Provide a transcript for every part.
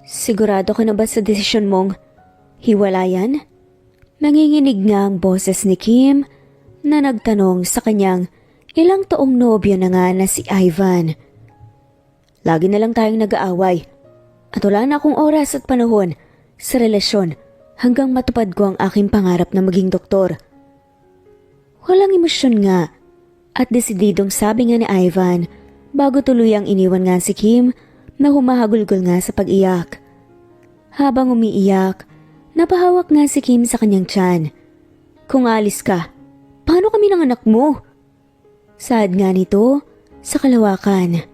Sigurado ka na ba sa desisyon mong hiwalayan? Nanginginig nga ang boses ni Kim na nagtanong sa kanyang ilang taong nobyo na nga na si Ivan. Lagi na lang tayong nag-aaway at wala na akong oras at panahon sa relasyon hanggang matupad ko ang aking pangarap na maging doktor. Walang emosyon nga at desididong sabi nga ni Ivan bago tuluyang iniwan nga si Kim na humahagulgol nga sa pag-iyak. Habang umiiyak, napahawak nga si Kim sa kanyang tiyan. Kung alis ka, paano kami ng anak mo? Saad nga nito sa kalawakan.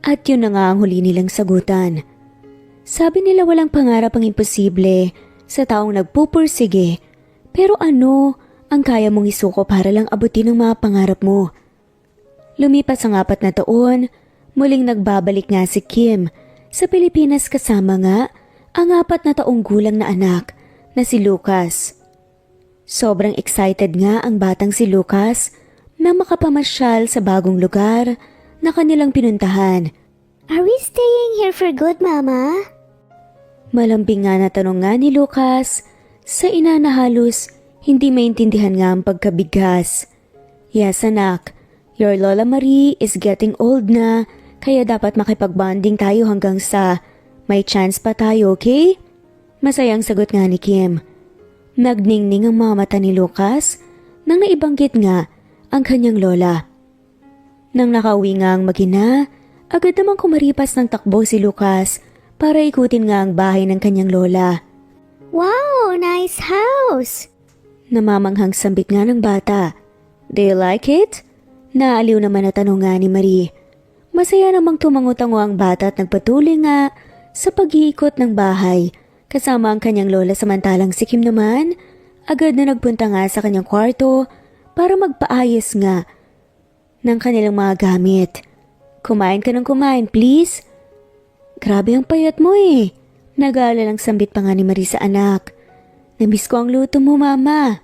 At yun na nga ang huli nilang sagutan. Sabi nila walang pangarap ang imposible sa taong nagpupursige, pero ano ang kaya mong isuko para lang abutin ang mga pangarap mo? Lumipas ang 4 na taon, muling nagbabalik nga si Kim sa Pilipinas kasama nga ang 4 na taong gulang na anak na si Lucas. Sobrang excited nga ang batang si Lucas na makapamasyal sa bagong lugar na kanilang pinuntahan. Are we staying here for good, Mama? Malambing nga na tanong nga ni Lucas sa ina na halos hindi maintindihan nga ang pagkabigkas. Yes anak, your Lola Marie is getting old na kaya dapat makipagbonding tayo hanggang sa may chance pa tayo, okay? Masayang sagot nga ni Kim. Nagningning ang mga mata ni Lucas nang naibanggit nga ang kanyang lola. Nang nakauwi nga ang mag-ina, agad namang kumaripas ng takbo si Lucas para ikutin nga ang bahay ng kanyang lola. Wow, nice house! Namamanghang sambit nga ng bata. Do you like it? Naaliw naman na tanong nga ni Marie. Masaya namang tumango-tango ang bata at nagpatuloy nga sa pag-iikot ng bahay kasama ang kanyang lola, samantalang si Kim naman agad na nagpunta nga sa kanyang kwarto para magpaayos nga ng kanilang mga gamit. Kumain ka ng kumain, please. Grabe ang payat mo eh. Nag-aalalang sambit pa nga ni Marie sa anak. Namiss ko ang luto mo, mama.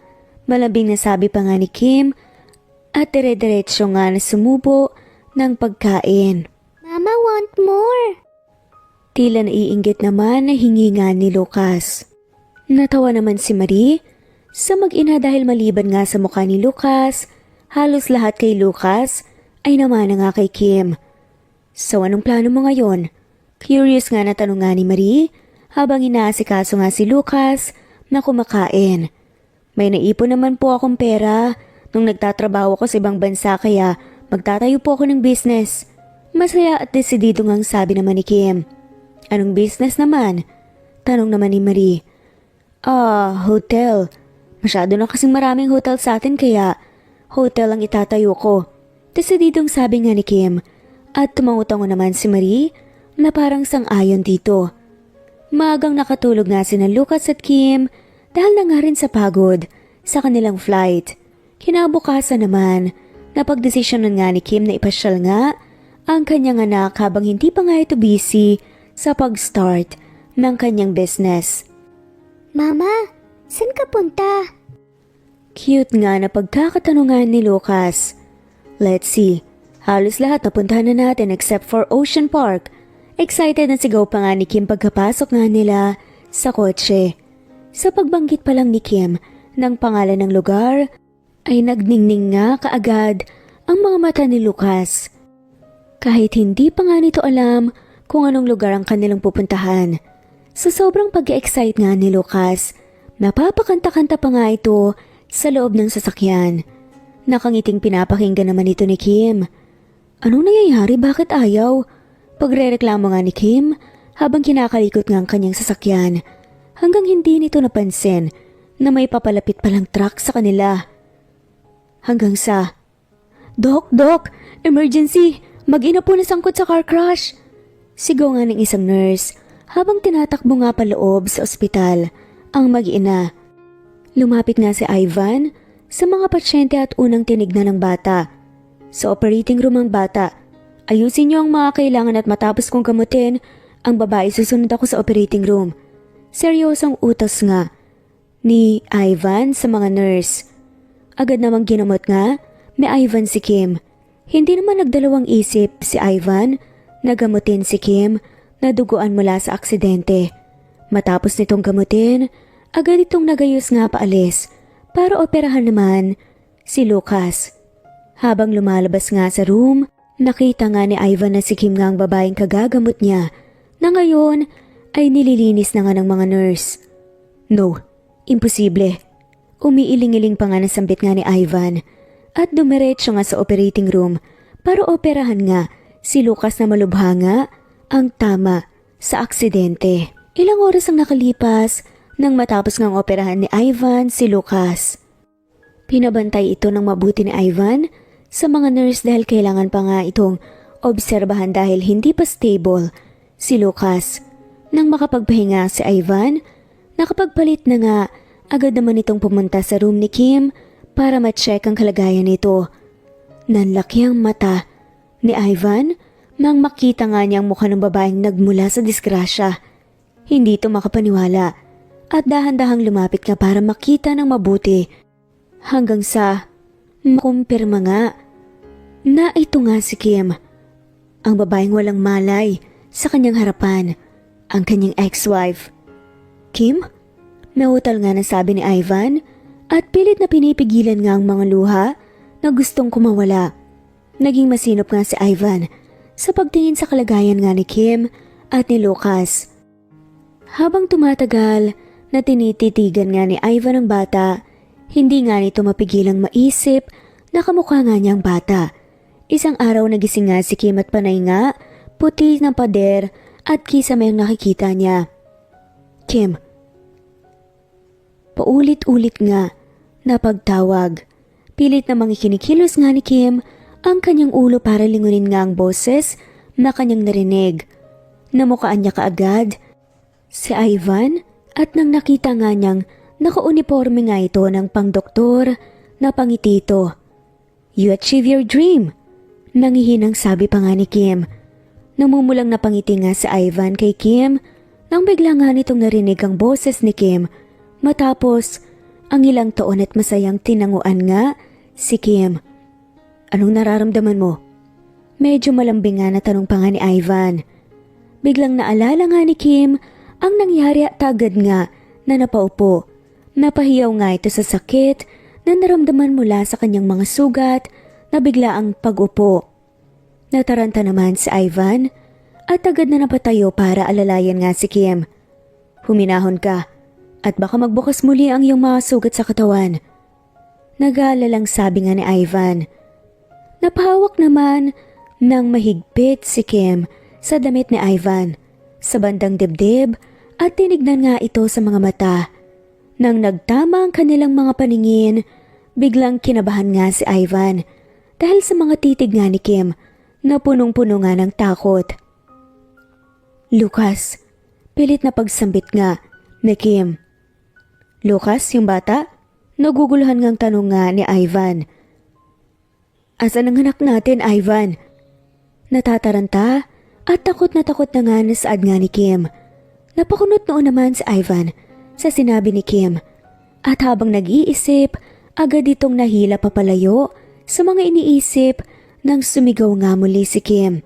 Malambing na sabi pa nga ni Kim at dire-diretso nga na sumubo ng pagkain. Mama, want more? Tila naiinggit naman na hingi nga ni Lucas. Natawa naman si Marie sa mag-ina dahil maliban nga sa mukha ni Lucas, halos lahat kay Lucas ay namana nga kay Kim. So anong plano mo ngayon? Curious nga na tanong nga ni Marie habang inaasikaso nga si Lucas na kumakain. May naipon naman po akong pera nung nagtatrabaho ko sa ibang bansa kaya magtatayo po ako ng business. Masaya at desidido ngang sabi naman ni Kim. Anong business naman? Tanong naman ni Marie. Hotel. Masyado na kasing maraming hotel sa atin kaya hotel ang itatayo ko. Desididong sabi nga ni Kim at tumangutango naman si Marie na parang sang-ayon dito. Maagang nakatulog nga sina Lucas at Kim dahil na nga rin sa pagod sa kanilang flight. Kinabukasan naman, napagdesisyonan nga ni Kim na ipasyal nga ang kanyang anak habang hindi pa nga ito busy sa pag-start ng kanyang business. Mama, saan ka punta? Cute nga na pagkakatanungan ni Lucas. Let's see, halos lahat napuntahan na natin except for Ocean Park. Excited na sigaw pa nga ni Kim pagkapasok nga nila sa kotse. Sa pagbanggit pa lang ni Kim ng pangalan ng lugar, ay nagningning nga kaagad ang mga mata ni Lucas. Kahit hindi pa nga nito alam kung anong lugar ang kanilang pupuntahan. Sa sobrang pag-excite nga ni Lucas, napapakanta-kanta pa nga ito sa loob ng sasakyan. Nakangiting pinapakinggan naman ito ni Kim. Anong nangyayari? Bakit ayaw? Pagrereklamo nga ni Kim habang kinakalikot nga ang kanyang sasakyan hanggang hindi nito napansin na may papalapit palang truck sa kanila. Hanggang sa, Doc! Emergency! Mag-ina po nasangkot sa car crash! Sigaw nga ng isang nurse habang tinatakbo nga paloob sa ospital ang mag-ina. Lumapit nga si Ivan sa mga pasyente at unang tinignan ng bata. Sa operating room ang bata. Ayusin niyo ang mga kailangan at matapos kong gamutin, ang babae susunod ako sa operating room. Seryosong utos nga ni Ivan sa mga nurse. Agad namang ginamot nga ni Ivan si Kim. Hindi naman nagdalawang isip si Ivan na gamutin si Kim na duguan mula sa aksidente. Matapos nitong gamutin, agad itong nagayos nga paalis para operahan naman si Lucas. Habang lumalabas nga sa room, nakita nga ni Ivan na si Kim nga ang babaeng kagagamot niya na ngayon ay nililinis na nga ng mga nurse. No, imposible. Umiiling-iling pa nga nasambit nga ni Ivan at dumiretso nga sa operating room para operahan nga si Lucas na malubha nga ang tama sa aksidente. Ilang oras ang nakalipas nang matapos ngang operahan ni Ivan si Lucas. Pinabantay ito ng mabuti ni Ivan sa mga nurse dahil kailangan pa nga itong obserbahan dahil hindi pa stable si Lucas. Nang makapagpahinga si Ivan, nakapagpalit na nga, agad naman itong pumunta sa room ni Kim para ma-check ang kalagayan nito. Nanlaki ang mata ni Ivan nang makita nga niyang mukha ng babaeng nagmula sa disgrasya. Hindi ito makapaniwala at dahan-dahang lumapit nga para makita ng mabuti hanggang sa makumpirma nga na ito nga si Kim, ang babaeng walang malay sa kanyang harapan, ang kanyang ex-wife. Kim? Nautal nga na sabi ni Ivan at pilit na pinipigilan nga ang mga luha na gustong kumawala. Naging masinop nga si Ivan sa pagtingin sa kalagayan nga ni Kim at ni Lucas. Habang tumatagal na tinititigan nga ni Ivan ang bata, hindi nga nito mapigilang maisip na kamukha nga niyang bata. Isang araw nagising nga si Kim at panay nga, puti ng pader at kisame ang nakikita niya. Kim. Paulit-ulit nga na pagtawag. Pilit namang ikinikilos nga ni Kim ang kanyang ulo para lingunin nga ang boses na kanyang narinig. Namukaan niya kaagad si Ivan at nang nakita nga niyang naka-uniforme nga ito ng pang-doktor na pangitito. You achieve your dream. Nangihinang sabi pa nga ni Kim. Namumulang napangiti nga si Ivan kay Kim nang bigla nga nitong narinig ang boses ni Kim matapos ang ilang taon at masayang tinanguan nga si Kim. Anong nararamdaman mo? Medyo malambing nga na tanong pa nga ni Ivan. Biglang naalala nga ni Kim ang nangyari at agad nga na napaupo. Napahiyaw nga ito sa sakit na naramdaman mula sa kanyang mga sugat na bigla ang pag-upo. Nataranta naman si Ivan at agad na napatayo para alalayan nga si Kim. Huminahon ka at baka magbukas muli ang iyong mga sugat sa katawan. Nag-aalalang sabi nga ni Ivan. Napahawak naman ng mahigpit si Kim sa damit ni Ivan sa bandang dibdib at tinignan nga ito sa mga mata. Nang nagtama ang kanilang mga paningin, biglang kinabahan nga si Ivan dahil sa mga titig nga ni Kim na punong-puno nga ng takot. Lucas, pilit na pagsambit nga ni Kim. Lucas, yung bata? Naguguluhan ngang tanong nga ni Ivan. Asan ang anak natin, Ivan? Natataranta at takot na nga nasaad nga ni Kim. Napakunot noon naman si Ivan sa sinabi ni Kim at habang nag-iisip, agad itong nahila papalayo sa mga iniisip nang sumigaw nga muli si Kim.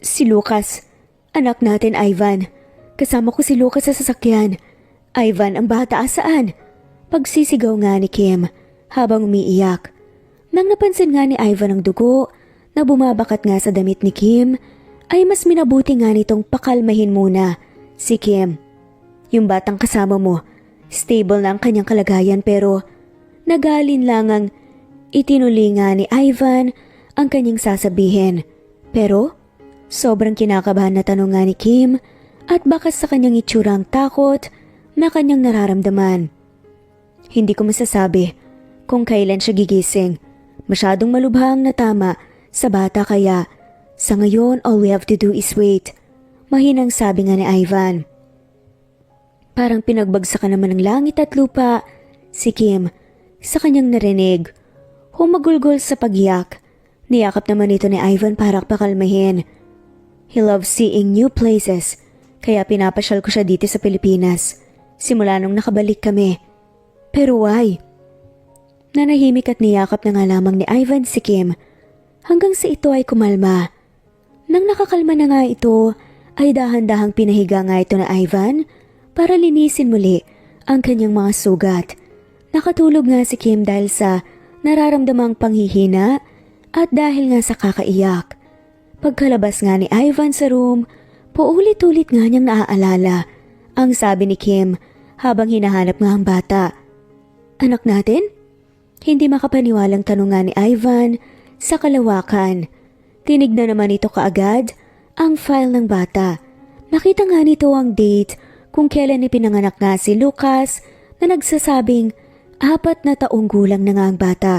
Si Lucas, anak natin Ivan. Kasama ko si Lucas sa sasakyan. Ivan, ang bata saan? Pagsisigaw nga ni Kim habang umiiyak. Nang napansin nga ni Ivan ang dugo na bumabakat nga sa damit ni Kim, ay mas minabuti nga nitong pakalmahin muna si Kim. Yung batang kasama mo, stable na ang kanyang kalagayan pero nagalin lang ang itinuli nga ni Ivan ang kanyang sasabihin. Pero sobrang kinakabahan na tanong nga ni Kim at bakas sa kanyang itsurang takot na kanyang nararamdaman. Hindi ko masasabi kung kailan siya gigising. Masyadong malubhang na tama sa bata kaya sa ngayon all we have to do is wait. Mahinang sabi nga ni Ivan. Parang pinagbagsakan naman ng langit at lupa si Kim sa kanyang narinig. Humagulgol sa pagyak. Niyakap naman ito ni Ivan para pakalmahin. He loves seeing new places kaya pinapasyal ko siya dito sa Pilipinas simula nung nakabalik kami. Pero why? Nanahimik at niyakap na nga lamang ni Ivan si Kim hanggang sa ito ay kumalma. Nang nakakalma na nga ito ay dahan-dahang pinahiga nga ito na Ivan para linisin muli ang kanyang mga sugat. Nakatulog nga si Kim dahil sa nararamdamang panghihina at dahil nga sa kakaiyak. Pagkalabas nga ni Ivan sa room, paulit-ulit nga niyang naaalala ang sabi ni Kim habang hinahanap nga ang bata. Anak natin? Hindi makapaniwalang tanong nga ni Ivan sa kalawakan. Tinignan naman ito kaagad ang file ng bata. Nakita nga nito ang date kung kailan ipinanganak nga si Lucas na nagsasabing 4 na taong gulang na nga ang bata.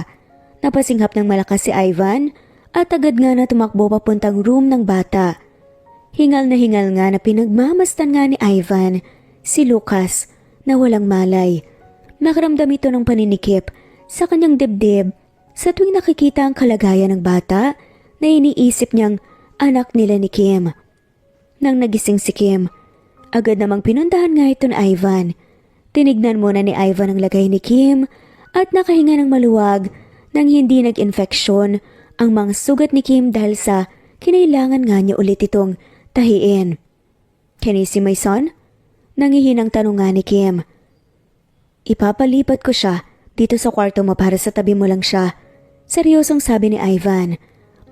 Napasinghap ng malakas si Ivan at agad nga na tumakbo papuntang room ng bata. Hingal nga na pinagmamastan nga ni Ivan si Lucas na walang malay. Nakaramdam ito ng paninikip sa kanyang dibdib sa tuwing nakikita ang kalagayan ng bata na iniisip niyang anak nila ni Kim. Nang nagising si Kim, agad namang pinuntahan nga ito ni Ivan. Tinignan muna ni Ivan ang lagay ni Kim at nakahinga ng maluwag nang hindi nag-infeksyon ang mga sugat ni Kim dahil sa kinailangan nga niya ulit itong tahiin. Can you see my son? Nangihinang tanong nga ni Kim. Ipapalipat ko siya dito sa kwarto mo para sa tabi mo lang siya. Seryosong sabi ni Ivan.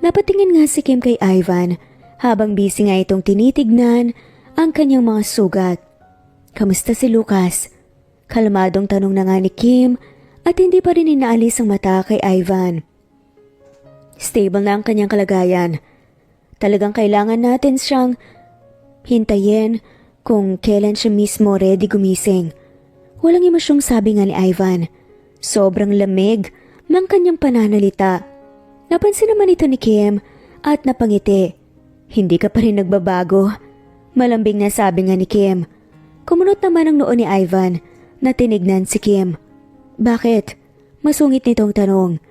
Napatingin nga si Kim kay Ivan habang busy nga itong tinitignan ang kanyang mga sugat. Kamusta si Lucas? Kalmadong tanong na nga ni Kim at hindi pa rin inaalis ang mata kay Ivan. Stable na ang kanyang kalagayan. Talagang kailangan natin siyang hintayin kung kailan siya mismo ready gumising. Walang emosyong sabi nga ni Ivan. Sobrang lamig ng kanyang pananalita. Napansin naman ito ni Kim at napangiti. Hindi ka pa rin nagbabago. Malambing na sabi nga ni Kim. Kumunot naman ang noo ni Ivan na tinignan si Kim. Bakit? Masungit nitong tanong.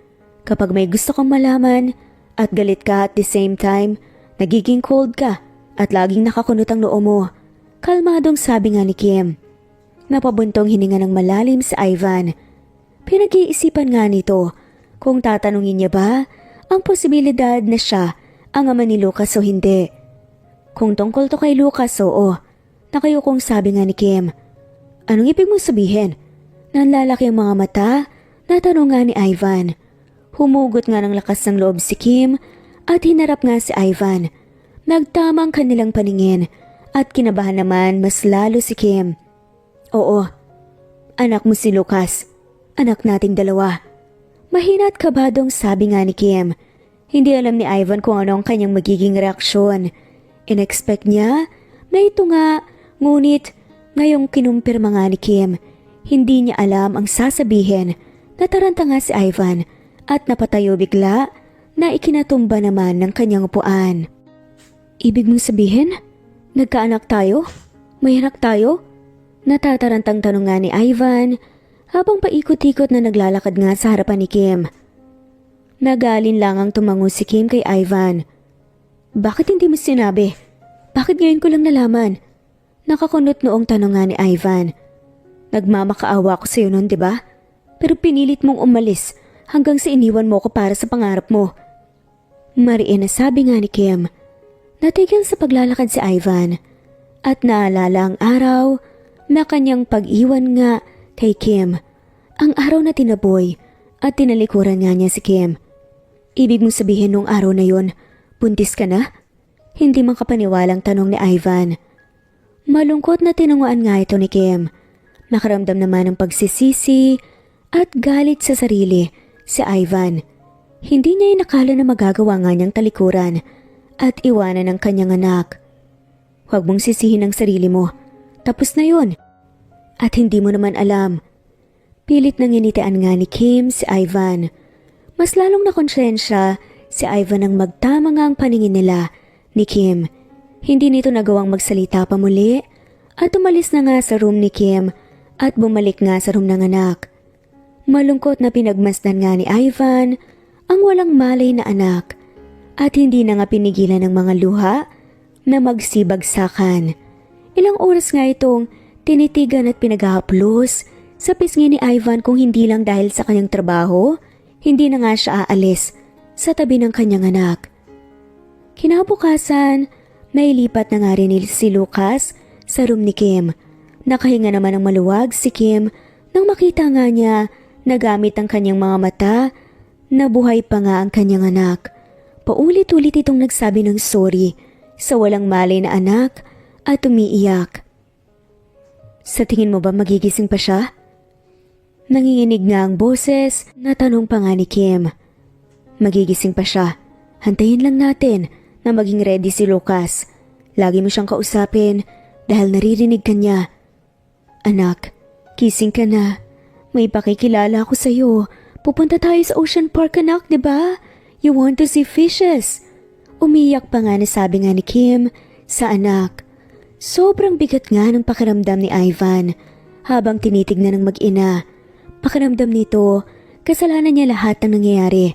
Kapag may gusto kang malaman at galit ka at the same time, nagiging cold ka at laging nakakunot ang noo mo. Kalmadong sabi nga ni Kim. Napabuntong hininga ng malalim si Ivan. Pinag-iisipan nga nito kung tatanungin niya ba ang posibilidad na siya ang ama ni Lucas o hindi. Kung tungkol to kay Lucas, oo. Nakayukong sabi nga ni Kim. Anong ibig mong sabihin? Nanlalaki ang mga mata na tanong nga ni Ivan. Humugot nga ng lakas ng loob si Kim at hinarap nga si Ivan. Nagtamang kanilang paningin at kinabahan naman mas lalo si Kim. Oo, anak mo si Lucas. Anak nating dalawa. Mahina at kabadong sabi nga ni Kim. Hindi alam ni Ivan kung ano ang kanyang magiging reaksyon. In-expect niya na ito nga, ngunit ngayong kinumpirma nga ni Kim, hindi niya alam ang sasabihin. Nataranta nga si Ivan at napatayo bigla na ikinatumba naman ng kanyang upuan. Ibig mong sabihin? Nagkaanak tayo? May anak tayo? Natatarantang tanong nga ni Ivan habang paikot-ikot na naglalakad nga sa harapan ni Kim. Nagalin lang ang tumango si Kim kay Ivan. Bakit hindi mo sinabi? Bakit ngayon ko lang nalaman? Nakakunot noong tanong nga ni Ivan. Nagmamakaawa ko sa'yo noon, di ba? Pero pinilit mong umalis hanggang sa iniwan mo ko para sa pangarap mo. Mariin na sabi nga ni Kim. Natigil sa paglalakad si Ivan at naalala ang araw na kanyang pag-iwan nga kay Kim. Ang araw na tinaboy at tinalikuran nga niya si Kim. Ibig mong sabihin nung araw na yon, buntis ka na? Hindi man kapaniwalang tanong ni Ivan. Malungkot na tinunguan nga ito ni Kim. Nakaramdam naman ng pagsisisi at galit sa sarili si Ivan. Hindi niya inakala na magagawa nga niyang talikuran at iwanan ang kanyang anak. Huwag mong sisihin ang sarili mo. Tapos na yun. At hindi mo naman alam. Pilit nang initian nga ni Kim si Ivan. Mas lalong nakonsensya si Ivan ang magtama nga ang paningin nila ni Kim. Hindi nito nagawang magsalita pa muli at umalis na nga sa room ni Kim at bumalik nga sa room ng anak. Malungkot na pinagmasdan nga ni Ivan ang walang malay na anak at hindi na nga pinigilan ng mga luha na magsibagsakan. Ilang oras nga itong tinitigan at pinaghahaplos sa pisngi ni Ivan kung hindi lang dahil sa kanyang trabaho, hindi na nga siya aalis sa tabi ng kanyang anak. Kinabukasan, Nailipat na nga rin si Lucas sa room ni Kim. Nakahinga naman ng maluwag si Kim nang makita nga niya na gamit ang kanyang mga mata na buhay pa nga ang kanyang anak. Paulit-ulit itong nagsabi ng sorry sa walang malay na anak at umiiyak. Sa tingin mo ba magigising pa siya? Nanginginig nga ang boses na tanong pa nga ni Kim. Magigising pa siya. Hantayin lang natin na maging ready si Lucas. Lagi mo siyang kausapin dahil naririnig ka niya. Anak, gising ka na. May pakikilala ako sa'yo. Pupunta tayo sa Ocean Park, anak, diba? You want to see fishes. Umiyak pa nga na sabi nga ni Kim sa anak. Sobrang bigat nga ng pakiramdam ni Ivan habang tinitignan ng mag-ina. Pakiramdam nito, kasalanan niya lahat ng nangyayari.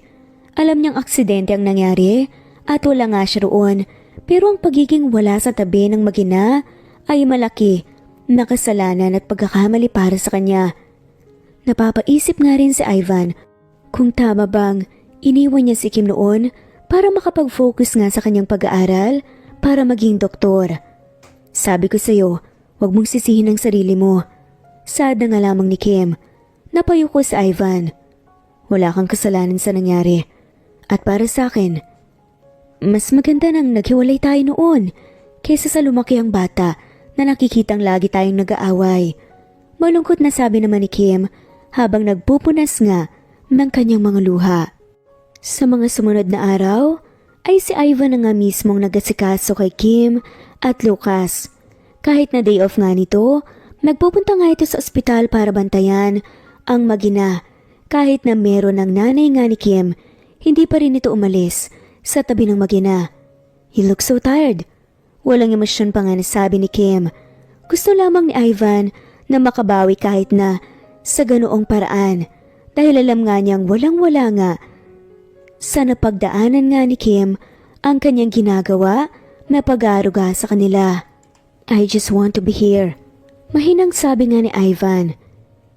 Alam niyang aksidente ang nangyari at wala nga siya roon, pero ang pagiging wala sa tabi ng mag-ina ay malaki na kasalanan at pagkakamali para sa kanya. Napapaisip nga rin si Ivan kung tama bang iniwan niya si Kim noon para makapag-focus nga sa kanyang pag-aaral para maging doktor. Sabi ko sa'yo, huwag mong sisihin ang sarili mo. Sad na nga lamang ni Kim. Napayuko si Ivan. Wala kang kasalanan sa nangyari. At para sa akin, mas maganda nang naghiwalay tayo noon kaysa sa lumaki ang bata na nakikitang lagi tayong nag-aaway. Malungkot na sabi naman ni Kim habang nagpupunas nga ng kanyang mga luha. Sa mga sumunod na araw ay si Ivan na nga mismong nagasikaso kay Kim at Lucas. Kahit na day off nga nito, nagpupunta nga ito sa ospital para bantayan ang mag-ina. Kahit na meron ng nanay nga ni Kim, hindi pa rin ito umalis sa tabi ng mag-ina. He looks so tired. Walang emosyon pa nga nasabi ni Kim. Gusto lamang ni Ivan na makabawi kahit na sa ganoong paraan dahil alam nga niyang walang-wala nga sa napagdaanan nga ni Kim ang kanyang ginagawa na pag-aaruga sa kanila. I just want to be here. Mahinang sabi nga ni Ivan.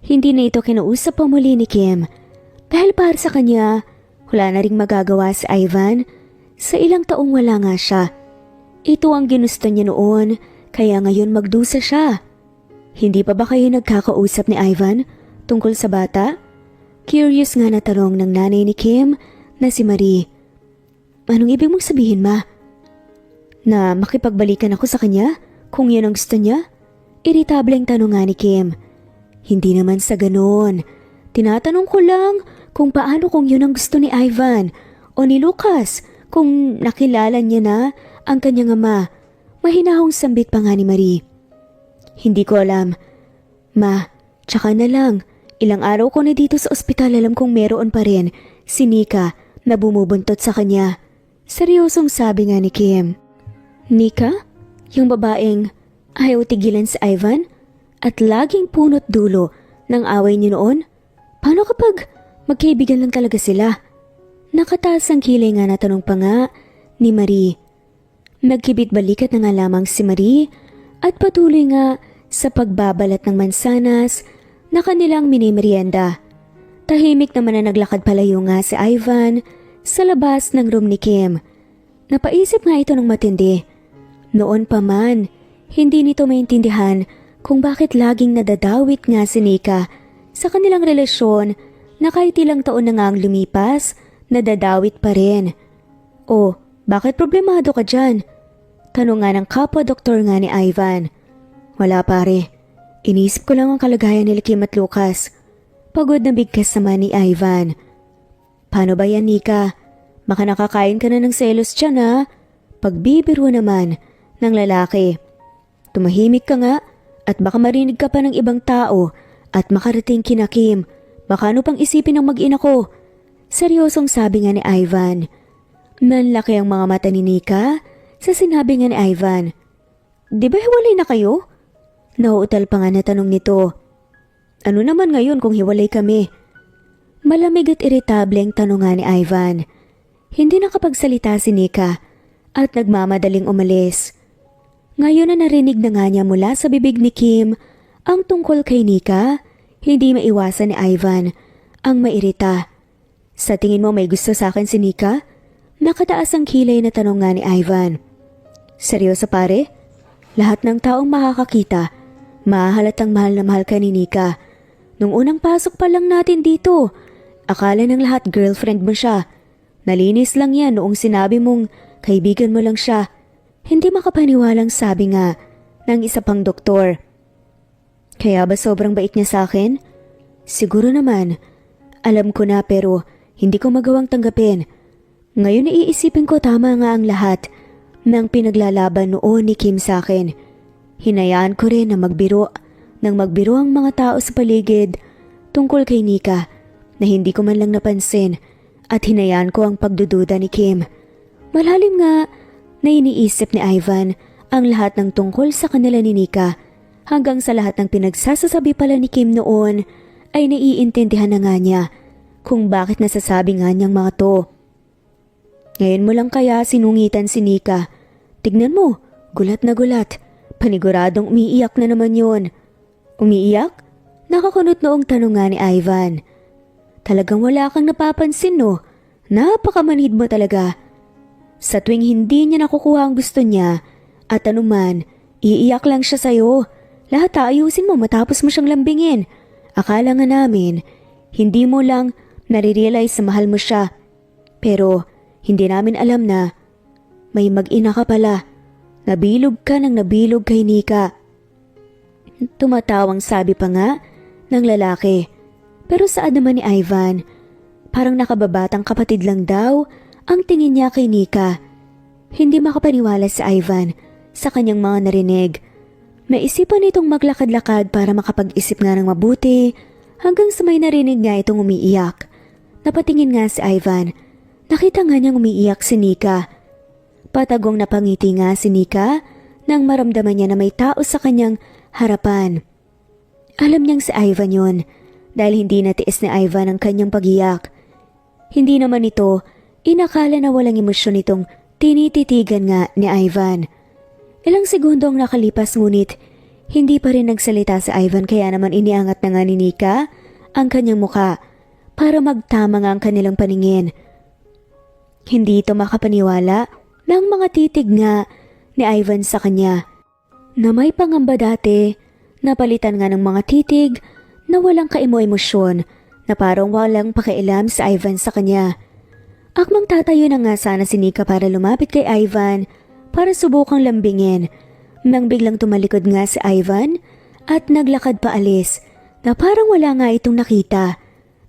Hindi na ito kinausap pa muli ni Kim dahil para sa kanya wala na ring magagawa si Ivan sa ilang taong wala nga siya. Ito ang ginusto niya noon kaya ngayon magdusa siya. Hindi pa ba kayo nagkakausap ni Ivan tungkol sa bata? Curious nga na tanong ng nanay ni Kim na si Marie. Anong ibig mong sabihin, ma? Na makipagbalikan ako sa kanya kung yan ang gusto niya? Iritableng tanong nga ni Kim. Hindi naman sa ganoon. Tinatanong ko lang kung paano kung yun ang gusto ni Ivan o ni Lucas kung nakilala niya na ang kanyang ama. Mahinahong sambit pa nga ni Marie. Hindi ko alam. Ma, tsaka na lang. Ilang araw ko na dito sa ospital alam kong meron pa rin si Nika na bumubuntot sa kanya. Seryosong sabi nga ni Kim. Nika? Yung babaeng ayaw tigilan si Ivan at laging punot dulo ng away niyo noon? Paano kapag magkaibigan lang talaga sila? Nakataas ang kilay nga na tanong pa nga ni Marie. Nagkibit balikat na nga lamang si Marie at patuloy nga sa pagbabalat ng mansanas na kanilang minimerienda. Tahimik naman na naglakad palayo nga si Ivan sa labas ng room ni Kim. Napaisip nga ito ng matindi. Noon pa man, hindi nito maintindihan kung bakit laging nadadawit nga si Nika sa kanilang relasyon na kahit ilang taon na nga ang lumipas, nadadawit pa rin. O, bakit problemado ka dyan? Tanong nga ng kapwa-doktor nga ni Ivan. Wala pare, inisip ko lang ang kalagayan nila Kim at Lucas. Pagod na bigkas naman ni Ivan. Paano ba yan, Nika? Baka nakakain ka na ng selos dyan, ha? Pagbibiro naman ng lalaki. Tumahimik ka nga at baka marinig ka pa ng ibang tao at makarating kina Kim. Baka ano pang isipin ng mag-ina ko? Seryosong sabi nga ni Ivan. Nanlaki ang mga mata ni Nika sa sinabi nga ni Ivan. Di ba hiwalay na kayo? Nauutal pa nga na tanong nito. Ano naman ngayon kung hiwalay kami? Malamig at iritable ang tanong nga ni Ivan. Hindi nakapagsalita si Nika at nagmamadaling umalis. Ngayon na narinig na nga niya mula sa bibig ni Kim ang tungkol kay Nika, hindi maiwasan ni Ivan ang mairita. Sa tingin mo may gusto sa akin si Nika? Nakataas ang kilay na tanong nga ni Ivan. Seryoso pare? Lahat ng taong makakakita, mahahalatang mahal na mahal ka ni Nika. Nung unang pasok pa lang natin dito, akala ng lahat girlfriend mo siya. Nalinis lang yan noong sinabi mong kaibigan mo lang siya. Hindi makapaniwalang sabi nga ng isa pang doktor. Kaya ba sobrang bait niya sa akin? Siguro naman. Alam ko na pero hindi ko magawang tanggapin. Ngayon iisipin ko tama nga ang lahat ng pinaglalaban noon ni Kim sa akin. Hinayaan ko rin na magbiro ang mga tao sa paligid tungkol kay Nika na hindi ko man lang napansin at hinayaan ko ang pagdududa ni Kim. Malalim nga na iniisip ni Ivan ang lahat ng tungkol sa kanila ni Nika hanggang sa lahat ng pinagsasasabi pala ni Kim noon ay naiintindihan na nga niya kung bakit nasasabi nga niyang mga to. Ngayon mo lang kaya sinungitan si Nika. Tignan mo, gulat na gulat. Paniguradong umiiyak na naman yon. Umiiyak? Nakakunot noong tanong nga ni Ivan. Talagang wala kang napapansin no? Napakamanhid mo talaga. Sa tuwing hindi niya nakukuha ang gusto niya at anuman, iiyak lang siya sa'yo. Lahat aayusin mo matapos mo siyang lambingin. Akala nga namin, hindi mo lang nare-realize na mahal mo siya. Pero hindi namin alam na may mag-ina ka pala. Nabilog ka ng nabilog kay Nika. Tumatawang sabi pa nga ng lalaki. Pero saan naman ni Ivan? Parang nakababatang kapatid lang daw ang tingin niya kay Nika. Hindi makapaniwala si Ivan sa kanyang mga narinig. Naisipan itong maglakad-lakad para makapag-isip nga ng mabuti hanggang sa may narinig nga itong umiiyak. Napatingin nga si Ivan. Nakita nga niyang umiiyak si Nika. Patagong napangiti nga si Nika nang maramdaman niya na may tao sa kanyang harapan. Alam niyang si Ivan yun dahil hindi natiis ni Ivan ang kanyang pagiyak. Hindi naman ito inakala na walang emosyon itong tinititigan nga ni Ivan. Ilang segundo ang nakalipas ngunit hindi pa rin nagsalita si Ivan kaya naman iniangat na nga ni Nika ang kanyang muka para magtama nga ang kanilang paningin. Hindi ito makapaniwala ng mga titig nga ni Ivan sa kanya na may pangamba dati, napalitan nga ng mga titig na walang kaemo-emosyon na parang walang pakialam si Ivan sa kanya. Akmang tatayo na nga sana si Nika para lumapit kay Ivan para subukang lambingin nang biglang tumalikod nga si Ivan at naglakad paalis na parang wala nga itong nakita.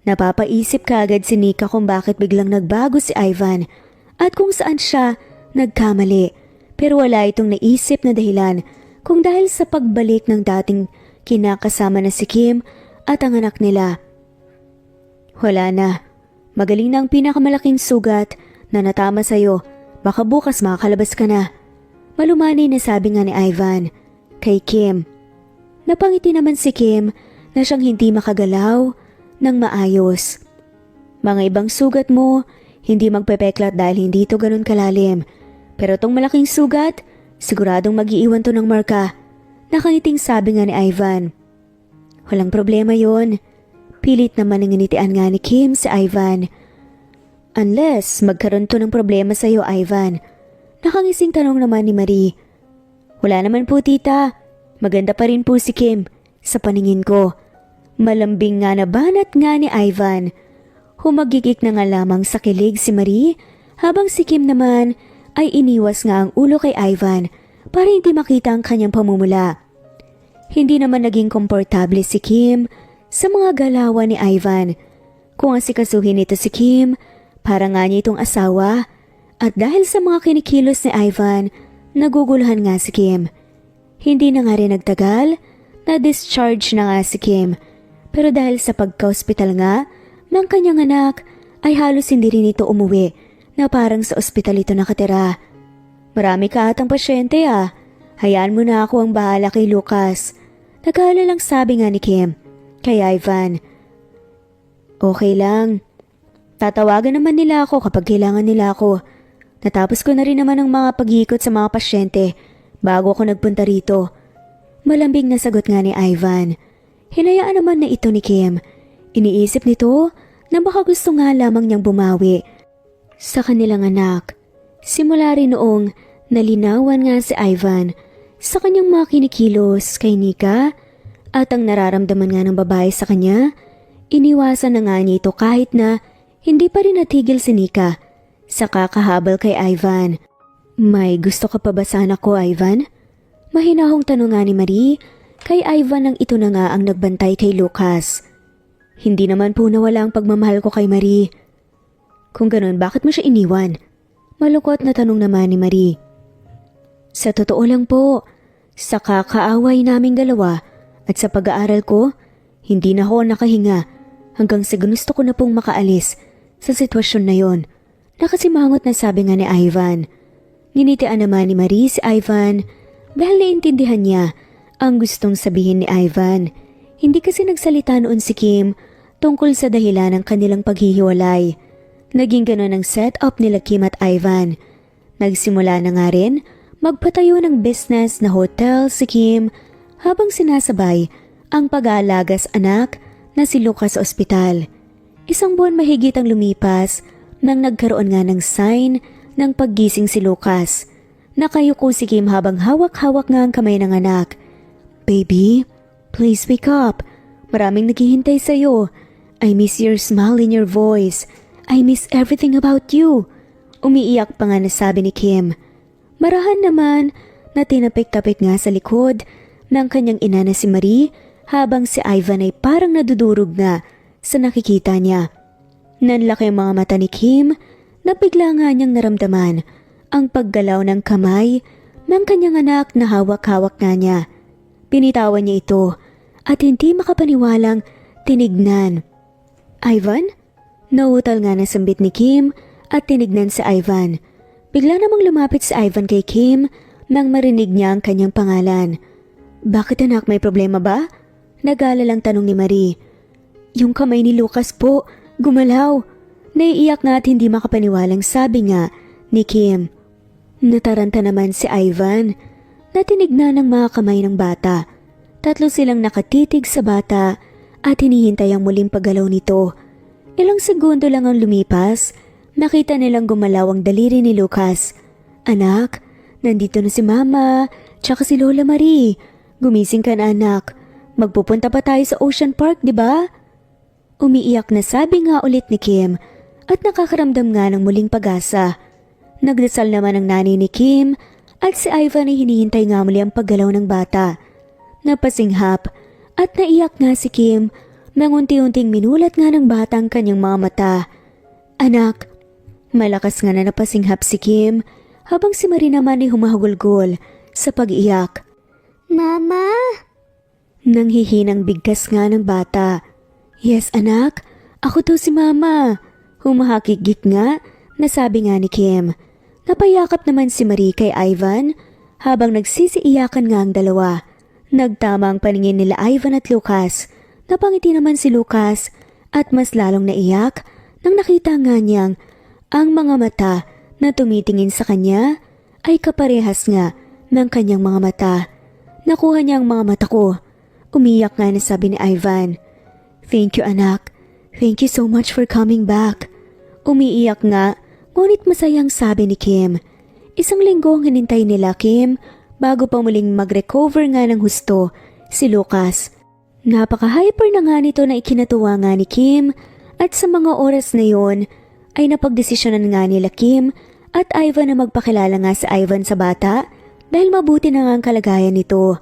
Napapaisip kaagad si Nika kung bakit biglang nagbago si Ivan at kung saan siya nagkamali, pero wala itong naisip na dahilan kung dahil sa pagbalik ng dating kinakasama na si Kim at ang anak nila. Wala na. Magaling na ang pinakamalaking sugat na natama sa'yo. Baka bukas makakalabas ka na. Malumanay na sabi nga ni Ivan kay Kim. Napangiti naman si Kim na siyang hindi makagalaw ng maayos. Mga ibang sugat mo, hindi magpepeklat dahil hindi ito ganun kalalim. Pero tong malaking sugat, siguradong mag-iiwan to ng marka. Nakangiting sabi nga ni Ivan. Walang problema yon. Pilit naman ang initian nga ni Kim sa Ivan. Unless magkaroon to ng problema sa iyo, Ivan. Nakangising tanong naman ni Marie. Wala naman po tita. Maganda pa rin po si Kim sa paningin ko. Malambing nga na banat nga ni Ivan. Humagigik na nga lamang sa kilig si Marie habang si Kim naman ay iniwas nga ang ulo kay Ivan para hindi makita ang kanyang pamumula. Hindi naman naging komportable si Kim sa mga galawan ni Ivan. Kung asikasuhin nito si Kim, para nga niya itong asawa at dahil sa mga kinikilos ni Ivan, naguguluhan nga si Kim. Hindi na nga rin nagtagal, na-discharge na nga si Kim. Pero dahil sa pagka-hospital nga ng kanyang anak, ay halos hindi rin ito umuwi na parang sa ospital ito nakatira. Marami ka atang pasyente ah. Hayaan mo na ako ang bahala kay Lucas. Nag-aalala lang sabi nga ni Kim kay Ivan. Okay lang. Tatawagan naman nila ako kapag kailangan nila ako. Natapos ko na rin naman ang mga pag-iikot sa mga pasyente bago ako nagpunta rito. Malambing na sagot nga ni Ivan. Hinayaan naman na ito ni Kim. Iniisip nito na baka gusto nga lamang niyang bumawi sa kanilang anak. Simula rin noong Nalinawan nga si Ivan sa kanyang mga kinikilos kay Nika at ang nararamdaman nga ng babae sa kanya, iniwasan na nga niya ito kahit na hindi pa rin natigil si Nika sa kakahabol kay Ivan. May gusto ka pa ba sa anak ko, Ivan? Mahinahong tanong nga ni Marie kay Ivan nang ito na nga ang nagbantay kay Lucas. Hindi naman po nawala ang pagmamahal ko kay Marie. Kung ganun, bakit mo siya iniwan? Malungkot na tanong naman ni Marie. Sa totoo lang po, sa kakaaway naming dalawa at sa pag-aaral ko, hindi na ako nakahinga hanggang sa gusto ko na pong makaalis sa sitwasyon na yon. Nakasimangot na sabi nga ni Ivan. Nginitian naman ni Marie si Ivan dahil naintindihan niya ang gustong sabihin ni Ivan. Hindi kasi nagsalita noon si Kim tungkol sa dahilan ng kanilang paghihiwalay. Naging ganun ang setup nila Kim at Ivan. Nagsimula na nga rin magpatayo ng business na hotel si Kim habang sinasabay ang pag-aalaga sa anak na si Lucas sa ospital. Isang buwan mahigit ang lumipas nang nagkaroon nga ng sign ng paggising si Lucas. Nakayuko si Kim habang hawak-hawak nga ang kamay ng anak. Baby, please wake up. Maraming naghihintay sa'yo. I miss your smile in your voice. I miss everything about you. Umiiyak pa nga na sabi ni Kim. Marahan naman na tinapik-tapik nga sa likod ng kanyang ina na si Marie habang si Ivan ay parang nadudurog nga sa nakikita niya. Nanlaki ang mga mata ni Kim na bigla nga niyang naramdaman ang paggalaw ng kamay ng kanyang anak na hawak-hawak nga niya. Pinitawan niya ito at hindi makapaniwalang tinignan. Ivan? Nautal nga na sambit ni Kim at tinignan si Ivan. Bigla namang lumapit si Ivan kay Kim nang marinig niya ang kanyang pangalan. Bakit anak, may problema ba? Nag-aalalang tanong ni Marie. Yung kamay ni Lucas po, gumalaw. Naiiyak nga at hindi makapaniwalang sabi nga ni Kim. Nataranta naman si Ivan na tinignan ng mga kamay ng bata. Tatlo silang nakatitig sa bata at hinihintay ang muling paggalaw nito. Ilang segundo lang ang lumipas, nakita nilang gumalaw ang daliri ni Lucas. Anak, nandito na si Mama, tsaka si Lola Marie. Gumising ka na anak. Magpupunta pa tayo sa Ocean Park, di ba? Umiiyak na sabi nga ulit ni Kim at nakakaramdam nga ng muling pag-asa. Nagdasal naman ang nanay ni Kim at si Ivan ay hinihintay nga muli ang paggalaw ng bata. Napasinghap at naiyak nga si Kim nang unti-unting minulat nga ng bata ang kanyang mga mata. Anak, malakas nga na napasinghap si Kim habang si Marie naman ay humahagulgol sa pag-iyak. Mama? Nanghihinang bigkas nga ng bata. Yes anak, ako to si Mama. Humahakigit nga na sabi nga ni Kim. Napayakap naman si Marie kay Ivan habang nagsisiiyakan nga ang dalawa. Nagtama ang paningin nila Ivan at Lucas. Napangiti naman si Lucas at mas lalong naiyak nang nakita nga niyang ang mga mata na tumitingin sa kanya ay kaparehas nga ng kanyang mga mata. Nakuha niya ang mga mata ko. Umiyak nga na sabi ni Ivan. Thank you anak. Thank you so much for coming back. Umiiyak nga, ngunit masayang sabi ni Kim. Isang linggo ang hinintay nila Kim bago pa muling mag-recover nga ng husto si Lucas. Napaka-hyper na nga nito na ikinatuwa nga ni Kim at sa mga oras na yon ay napagdesisyonan nga nila Kim at Ivan na magpakilala nga sa Ivan sa bata dahil mabuti na nga ang kalagayan nito.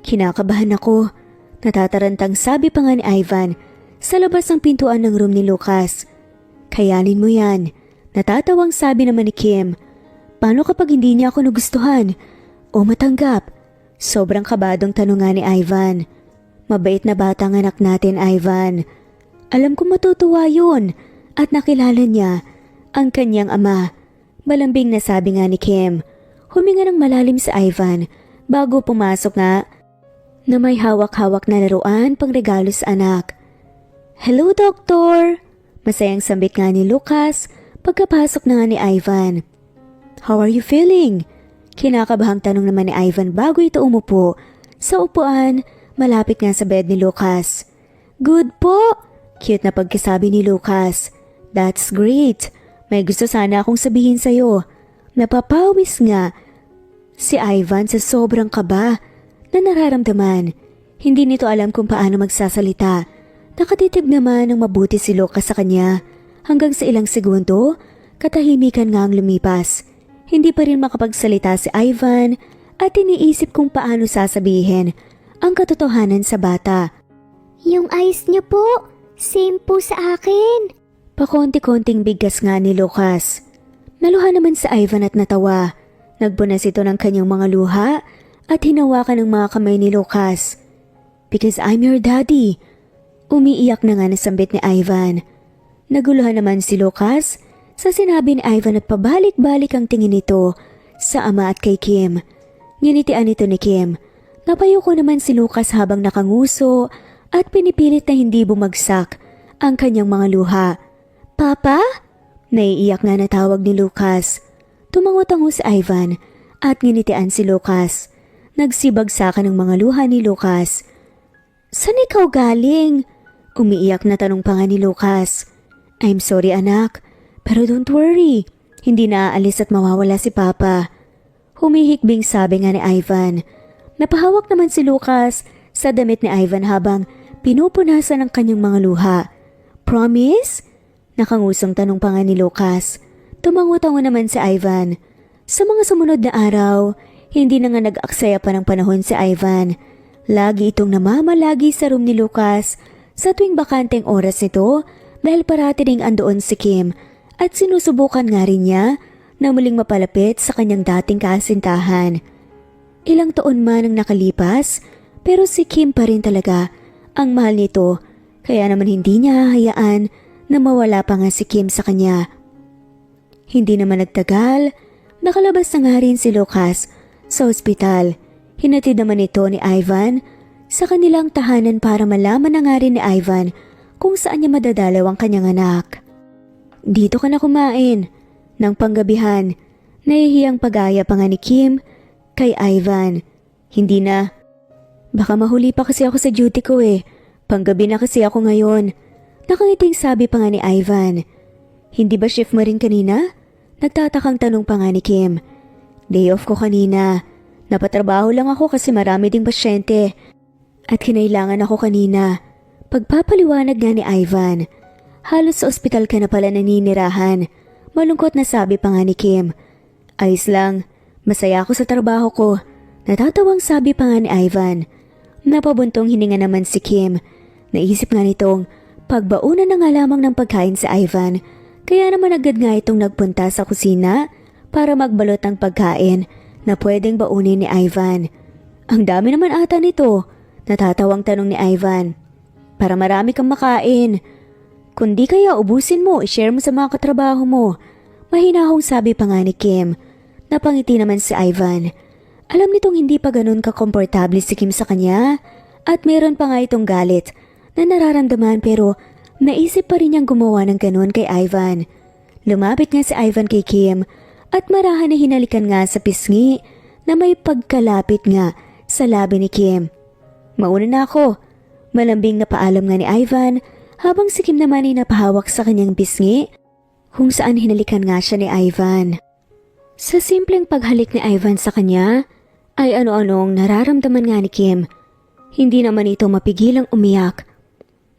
Kinakabahan ako. Natatarantang sabi pa nga ni Ivan sa labas ng pintuan ng room ni Lucas. Kayanin mo yan. Natatawang sabi naman ni Kim. Paano kapag hindi niya ako nagustuhan o matanggap? Sobrang kabadong tanong nga ni Ivan. Mabait na bata ang anak natin, Ivan. Alam ko matutuwa yun at nakilala niya ang kanyang ama. Malambing na sabi nga ni Kim. Huminga ng malalim si Ivan bago pumasok nga na may hawak-hawak na laruan pang regalo sa anak. Hello, Doctor! Masayang sambit nga ni Lucas pagkapasok na nga ni Ivan. How are you feeling? Kinakabahang tanong naman ni Ivan bago ito umupo sa upuan malapit nga sa bed ni Lucas. Good po! Cute na pagkasabi ni Lucas. That's great! May gusto sana akong sabihin sa'yo. Napapawis nga si Ivan sa sobrang kaba na nararamdaman. Hindi nito alam kung paano magsasalita. Nakatitig naman ng mabuti si Lucas sa kanya hanggang sa ilang segundo, katahimikan nga ang lumipas. Hindi pa rin makapagsalita si Ivan at iniisip kung paano sasabihin ang katotohanan sa bata. Yung eyes niyo po, same po sa akin. Pakonti-konting bigkas nga ni Lucas. Naluha naman si Ivan at natawa. Nagbunas ito ng kanyang mga luha at hinawakan ng mga kamay ni Lucas. Because I'm your daddy. Umiiyak na nga nasambit ni Ivan. Naguluhan naman si Lucas sa sinabi ni Ivan at pabalik-balik ang tingin nito sa ama at kay Kim. Nginitian ito ni Kim. Napayuko naman si Lucas habang nakanguso at pinipilit na hindi bumagsak ang kanyang mga luha. Papa? Naiiyak nga na tawag ni Lucas. Tumango-tango si Ivan at nginitian si Lucas. Nagsibagsakan ng mga luha ni Lucas. Saan ikaw galing? Umiiyak na tanong pa nga ni Lucas. I'm sorry anak, pero don't worry. Hindi na aalis at mawawala si Papa. Humihikbing sabi nga ni Ivan. Napahawak naman si Lucas sa damit ni Ivan habang pinupunasan ang kanyang mga luha. Promise? Nakangusong tanong pa nga ni Lucas. Tumango-tango naman si Ivan. Sa mga sumunod na araw, hindi na nga nag-aksaya pa ng panahon si Ivan. Lagi itong namamalagi sa room ni Lucas sa tuwing bakanteng oras nito dahil parati ring andoon si Kim at sinusubukan nga rin niya na muling mapalapit sa kanyang dating kasintahan. Ilang taon man ang nakalipas pero si Kim pa rin talaga ang mahal nito kaya naman hindi niya hahayaan na mawala pa nga si Kim sa kanya. Hindi naman nagtagal, nakalabas na nga rin si Lucas sa ospital. Hinatid naman ito ni Ivan sa kanilang tahanan para malaman na nga rin ni Ivan kung saan niya madadalaw ang kanyang anak. Dito ka na kumain. Nang panggabihan, nahihiyang pag-aya pa nga ni Kim kay Ivan. Hindi na. Baka mahuli pa kasi ako sa duty ko eh. Panggabi na kasi ako ngayon. Nakangiting sabi pa nga ni Ivan. Hindi ba shift mo rin kanina? Nagtatakang tanong pa nga ni Kim. Day off ko kanina. Napatrabaho lang ako kasi marami ding pasyente. At kinailangan ako kanina. Pagpapaliwanag nga ni Ivan. Halos sa ospital ka na pala naninirahan. Malungkot na sabi pa nga ni Kim. Ayos lang. Masaya ako sa trabaho ko. Natatawang sabi pa nga ni Ivan. Napabuntong hininga naman si Kim. Naisip nga nitong pagbaunan na nga lamang ng pagkain sa Ivan, kaya naman agad nga itong nagpunta sa kusina para magbalot ng pagkain na pwedeng baunin ni Ivan. Ang dami naman ata nito, natatawang tanong ni Ivan. Para marami kang makain. Kundi kaya ubusin mo, i-share mo sa mga katrabaho mo. Mahinahong sabi pa nga ni Kim. Napangiti naman si Ivan. Alam nitong hindi pa ganun kakomportable si Kim sa kanya at meron pa nga itong galit na nararamdaman pero naisip pa rin niyang gumawa ng ganun kay Ivan. Lumapit nga si Ivan kay Kim at marahan na hinalikan nga sa pisngi na may pagkalapit nga sa labi ni Kim. Mauna na ako. Malambing na paalam nga ni Ivan habang si Kim naman ay napahawak sa kanyang pisngi kung saan hinalikan nga siya ni Ivan. Sa simpleng paghalik ni Ivan sa kanya ay ano-anong nararamdaman nga ni Kim. Hindi naman ito mapigilang umiyak.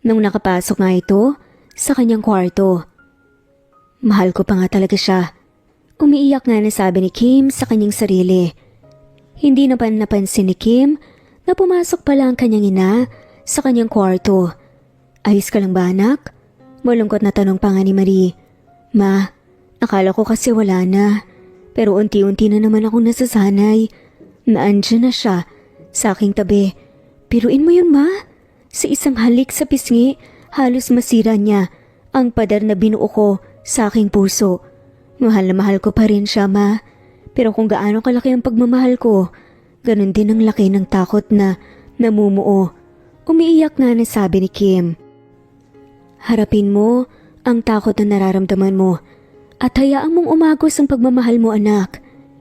Nung nakapasok nga ito sa kanyang kwarto. Mahal ko pa nga talaga siya. Umiiyak nga na sabi ni Kim sa kanyang sarili. Hindi naman napansin ni Kim na pumasok pala ang kanyang ina sa kanyang kwarto. Ayos ka lang ba anak? Malungkot na tanong pa nga ni Marie. Ma, akala ko kasi wala na. Pero unti-unti na naman akong nasasanay. Naandyan na siya sa aking tabi. Piruin mo yun ma? Sa isang halik sa pisngi, halos masira niya ang pader na binuo ko sa aking puso. Mahal na mahal ko pa rin siya, ma. Pero kung gaano kalaki ang pagmamahal ko, ganun din ang laki ng takot na namumuo. Umiiyak nga na sabi ni Kim. Harapin mo ang takot na nararamdaman mo at hayaan mong umagos ang pagmamahal mo anak.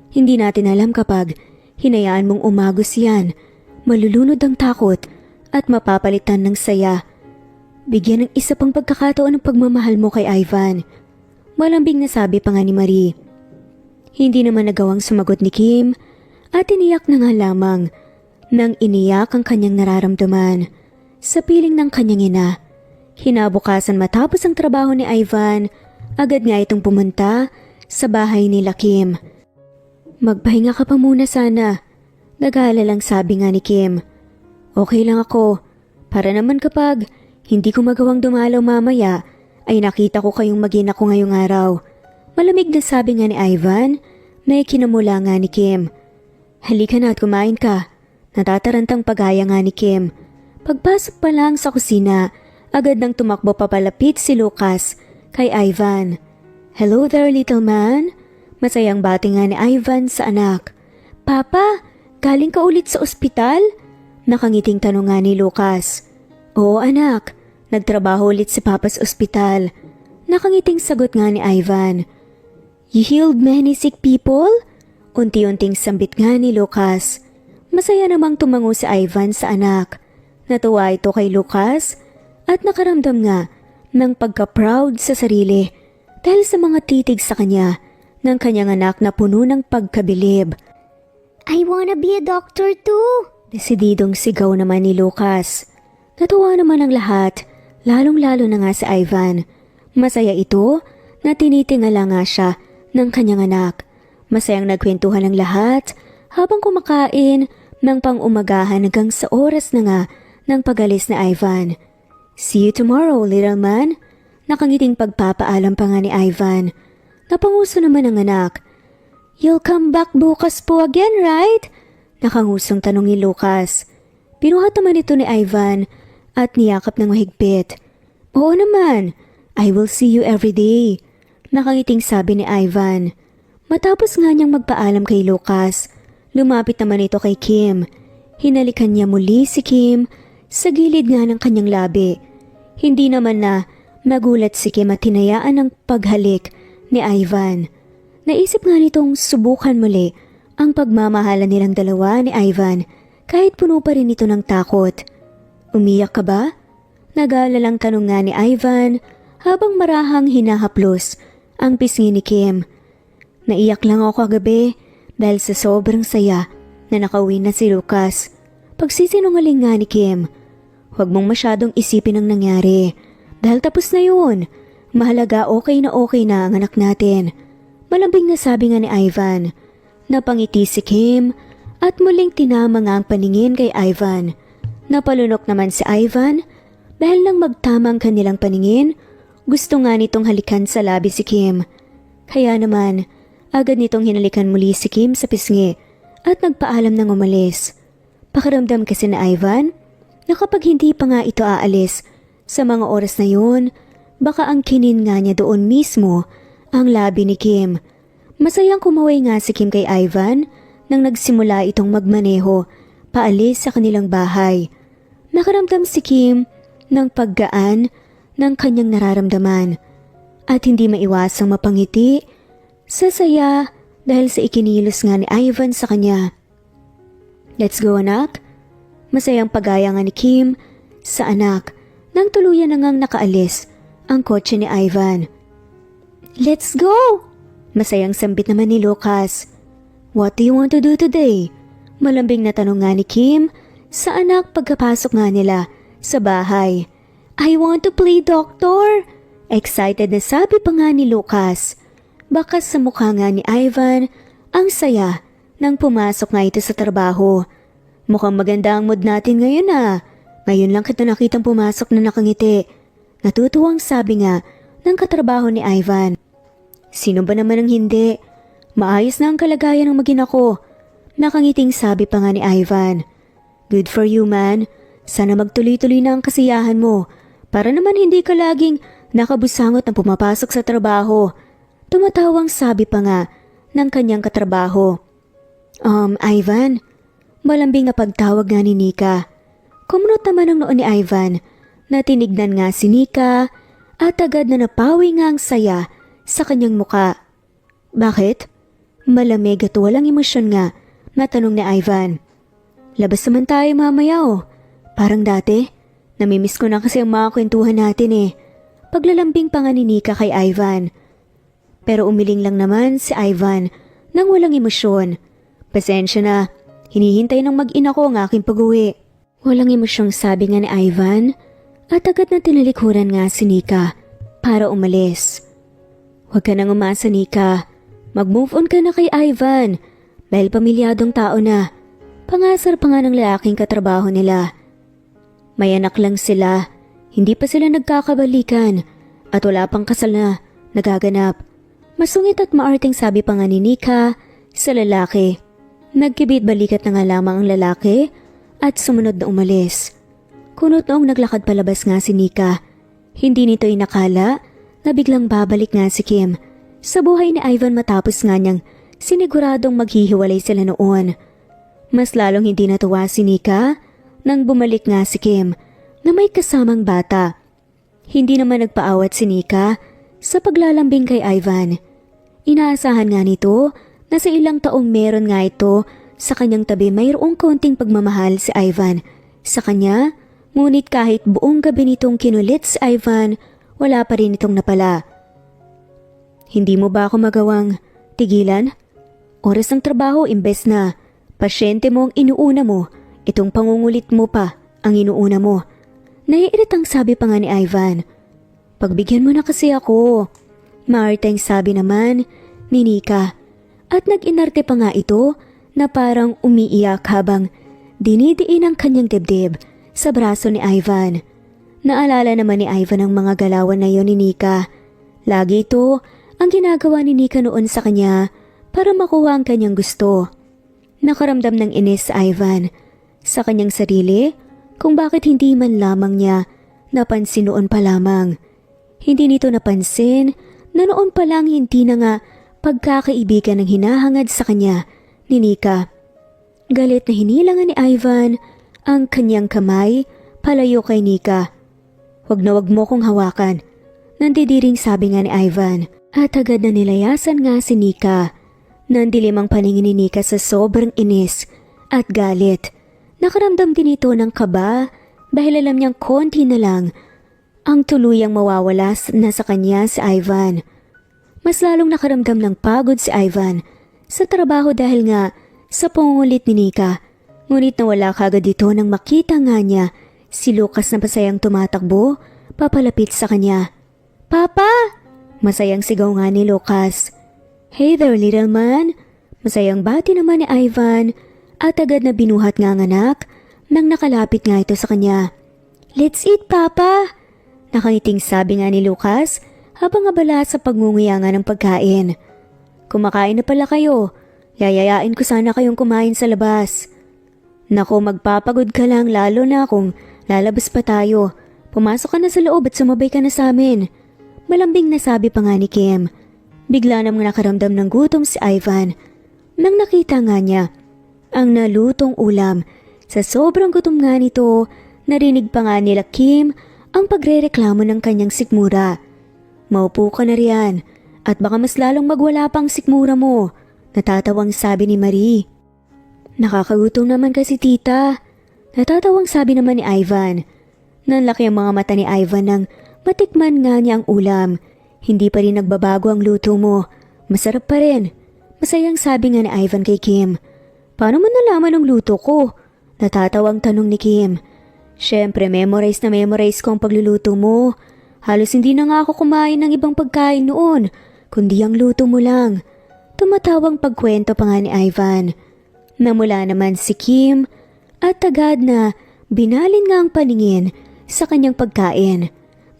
Hindi natin alam kapag hinayaan mong umagos yan, malulunod ang takot at mapapalitan ng saya. Bigyan ng isa pang pagkakataon ng pagmamahal mo kay Ivan. Malambing na sabi pa nga ni Marie. Hindi naman nagawang sumagot ni Kim at iniyak na nga lamang nang iniyak ang kanyang nararamdaman sa piling ng kanyang ina. Kinabukasan matapos ang trabaho ni Ivan, agad nga itong pumunta sa bahay nila Kim. Magpahinga ka pa muna sana. Nag-aalalang sabi nga ni Kim. Okay lang ako. Para naman kapag hindi ko magawang dumalaw mamaya ay nakita ko kayong mag-ina ko ngayong araw. Malamig na sabi nga ni Ivan na ikinamula nga ni Kim. Halika na at kumain ka. Natatarantang pagaya nga ni Kim. Pagpasok pa lang sa kusina, agad nang tumakbo papalapit si Lucas kay Ivan. Hello there little man. Masayang bati nga ni Ivan sa anak. Papa, galing ka ulit sa ospital? Nakangiting tanong nga ni Lucas. Oo anak, nagtrabaho ulit si Papa sa ospital. Nakangiting sagot nga ni Ivan. You healed many sick people? Unti-unting sambit nga ni Lucas. Masaya namang tumango si Ivan sa anak. Natuwa ito kay Lucas at nakaramdam nga ng pagka-proud sa sarili dahil sa mga titig sa kanya ng kanyang anak na puno ng pagkabilib. I wanna be a doctor too. Desididong sigaw naman ni Lucas. Natuwa naman ang lahat, lalong-lalo na nga si Ivan. Masaya ito na tinitingala nga siya ng kanyang anak. Masayang nagkwentuhan ang lahat habang kumakain ng pang-umagahan hanggang sa oras na nga ng pag-alis ni Ivan. See you tomorrow, little man. Nakangiting pagpapaalam pa nga ni Ivan. Napanguso naman ang anak. You'll come back bukas po again, right? Nakangusong tanong ni Lucas. Pinuhat naman ito ni Ivan at niyakap ng mahigpit. Oo naman, I will see you every day. Nakangiting sabi ni Ivan. Matapos nga niyang magpaalam kay Lucas, lumapit naman ito kay Kim. Hinalikan niya muli si Kim sa gilid nga ng kanyang labi. Hindi naman na nagulat si Kim at hinayaan ang paghalik ni Ivan. Naisip nga nitong subukan muli ang pagmamahalan nilang dalawa ni Ivan kahit puno pa rin ito ng takot. Umiyak ka ba? Nag-aalalang tanong nga ni Ivan habang marahang hinahaplos ang pisngi ni Kim. Naiyak lang ako kagabi dahil sa sobrang saya na nakauwi na si Lucas. Pagsisinungaling nga ni Kim. Huwag mong masyadong isipin ang nangyari dahil tapos na yun. Mahalaga okay na ang anak natin. Malambing na sabi nga ni Ivan. Napangiti si Kim at muling tinama nga ang paningin kay Ivan. Napalunok naman si Ivan dahil nang magtamang kanilang paningin, gusto nga nitong halikan sa labi si Kim. Kaya naman, agad nitong hinalikan muli si Kim sa pisngi at nagpaalam ng umalis. Pakiramdam kasi na Ivan na kapag hindi pa nga ito aalis sa mga oras na yun, baka ang kinin nga niya doon mismo ang labi ni Kim. Masayang kumaway nga si Kim kay Ivan nang nagsimula itong magmaneho paalis sa kanilang bahay. Nakaramdam si Kim ng paggaan ng kanyang nararamdaman at hindi maiwasang mapangiti sa saya dahil sa ikinilos nga ni Ivan sa kanya. Let's go anak. Masayang pagaya nga ni Kim sa anak nang tuluyan na ngang nakaalis ang kotse ni Ivan. Let's go! Masayang sambit naman ni Lucas. What do you want to do today? Malambing na tanong nga ni Kim sa anak pagkapasok nga nila sa bahay. I want to play doctor! Excited na sabi pa nga ni Lucas. Baka sa mukha nga ni Ivan ang saya nang pumasok nga ito sa trabaho. Mukhang maganda ang mood natin ngayon ah. Ngayon lang kita nakitang pumasok na nakangiti. Natutuwang sabi nga ng katrabaho ni Ivan. Sino ba naman ang hindi? Maayos na ang kalagayan ng mag-ina ko. Nakangiting sabi pa nga ni Ivan. Good for you man. Sana magtuloy-tuloy na ang kasiyahan mo. Para naman hindi ka laging nakabusangot na pumapasok sa trabaho. Tumatawang sabi pa nga ng kanyang katrabaho. Ivan, malambing na pagtawag nga ni Nika. Kumunot naman ang noon ni Ivan na tinignan nga si Nika at agad na napawi nga ang saya sa kanyang muka. Bakit? Malamig at walang emosyon nga na tanong ni Ivan. Labas naman tayo mamaya oh. Parang dati, namimiss ko na kasi ang mga kwentuhan natin eh. Paglalambing pa nga ni Nika kay Ivan. Pero umiling lang naman si Ivan nang walang emosyon. Pasensya na, hinihintay ng mag-ina ko ang aking pag-uwi. Walang emosyong sabi nga ni Ivan at agad na tinalikuran nga si Nika para umalis. Huwag ka nang umasa, Nika. Mag-move on ka na kay Ivan dahil pamilyadong tao na. Pangasar pa nga ng lalaking katrabaho nila. May anak lang sila, hindi pa sila nagkakabalikan at wala pang kasal na nagaganap. Masungit at maarting sabi pa nga ni Nika sa lalaki. Nagkibit-balikat na nga lamang ang lalaki at sumunod na umalis. Kunot noong naglakad palabas nga si Nika, hindi nito inakala na biglang babalik nga si Kim sa buhay ni Ivan matapos nga niyang siniguradong maghihiwalay sila noon. Mas lalong hindi natuwa si Nika nang bumalik nga si Kim na may kasamang bata. Hindi naman nagpaawat si Nika sa paglalambing kay Ivan. Inaasahan nga nito na sa ilang taong meron nga ito sa kanyang tabi mayroong konting pagmamahal si Ivan sa kanya, ngunit kahit buong gabi nitong kinulit si Ivan, wala pa rin itong napala. Hindi mo ba ako magawang tigilan? Oras ng trabaho imbes na pasyente mo ang inuuna mo, itong pangungulit mo pa ang inuuna mo. Naiiritang sabi pa nga ni Ivan. Pagbigyan mo na kasi ako. Maarteng sabi naman ni Nika. At nag-inarte pa nga ito na parang umiiyak habang dinidiin ang kanyang dibdib sa braso ni Ivan. Naalala naman ni Ivan ang mga galawan na yon ni Nika. Lagi ito ang ginagawa ni Nika noon sa kanya para makuha ang kanyang gusto. Nakaramdam ng inis si Ivan sa kanyang sarili kung bakit hindi man lamang niya napansin noon pa lamang. Hindi nito napansin na noon pa lang hindi na nga pagkakaibigan ng hinahangad sa kanya ni Nika. Galit na hinilangan ni Ivan ang kanyang kamay palayo kay Nika. Huwag na wag mo kong hawakan, nandidiring sabi nga ni Ivan at agad na nilayasan nga si Nika. Nandilim ang paningin ni Nika sa sobrang inis at galit. Nakaramdam din ito ng kaba dahil alam niyang konti na lang ang tuluyang mawawala na sa kanya si Ivan. Mas lalong nakaramdam ng pagod si Ivan sa trabaho dahil nga sa pangungulit ni Nika. Ngunit nawala kagad dito nang makita nga niya si Lucas na masayang tumatakbo papalapit sa kanya. Papa! Masayang sigaw nga ni Lucas. Hey there little man! Masayang bati naman ni Ivan at agad na binuhat nga ang anak nang nakalapit nga ito sa kanya. Let's eat, Papa! Nakangiting sabi nga ni Lucas habang abala sa pagngunguyanga ng pagkain. Kumakain na pala kayo. Yayayain ko sana kayong kumain sa labas. Nako, magpapagod ka lang lalo na kung lalabas pa tayo. Pumasok ka na sa loob at sumabay ka na sa amin. Malambing na sabi pa nga ni Kim. Bigla namang nakaramdam ng gutom si Ivan nang nakita nga niya ang nalutong ulam. Sa sobrang gutom nga nito, narinig pa nga nila Kim ang pagrereklamo ng kanyang sikmura. Maupo ka na riyan at baka mas lalong magwala pang sikmura mo, natatawang sabi ni Marie. Nakakagutom naman kasi tita, natatawang sabi naman ni Ivan. Nanlaki ang mga mata ni Ivan nang matikman nga niya ang ulam. Hindi pa rin nagbabago ang luto mo, masarap pa rin. Masayang sabi nga ni Ivan kay Kim. Paano mo nalaman ang luto ko? Natatawang tanong ni Kim. Siyempre, memorize na memorize ko ang pagluluto mo. Halos hindi na nga ako kumain ng ibang pagkain noon, kundi ang luto mo lang. Tumatawang pagkwento pa nga ni Ivan. Namula naman si Kim at agad na binalin nga ang paningin sa kanyang pagkain.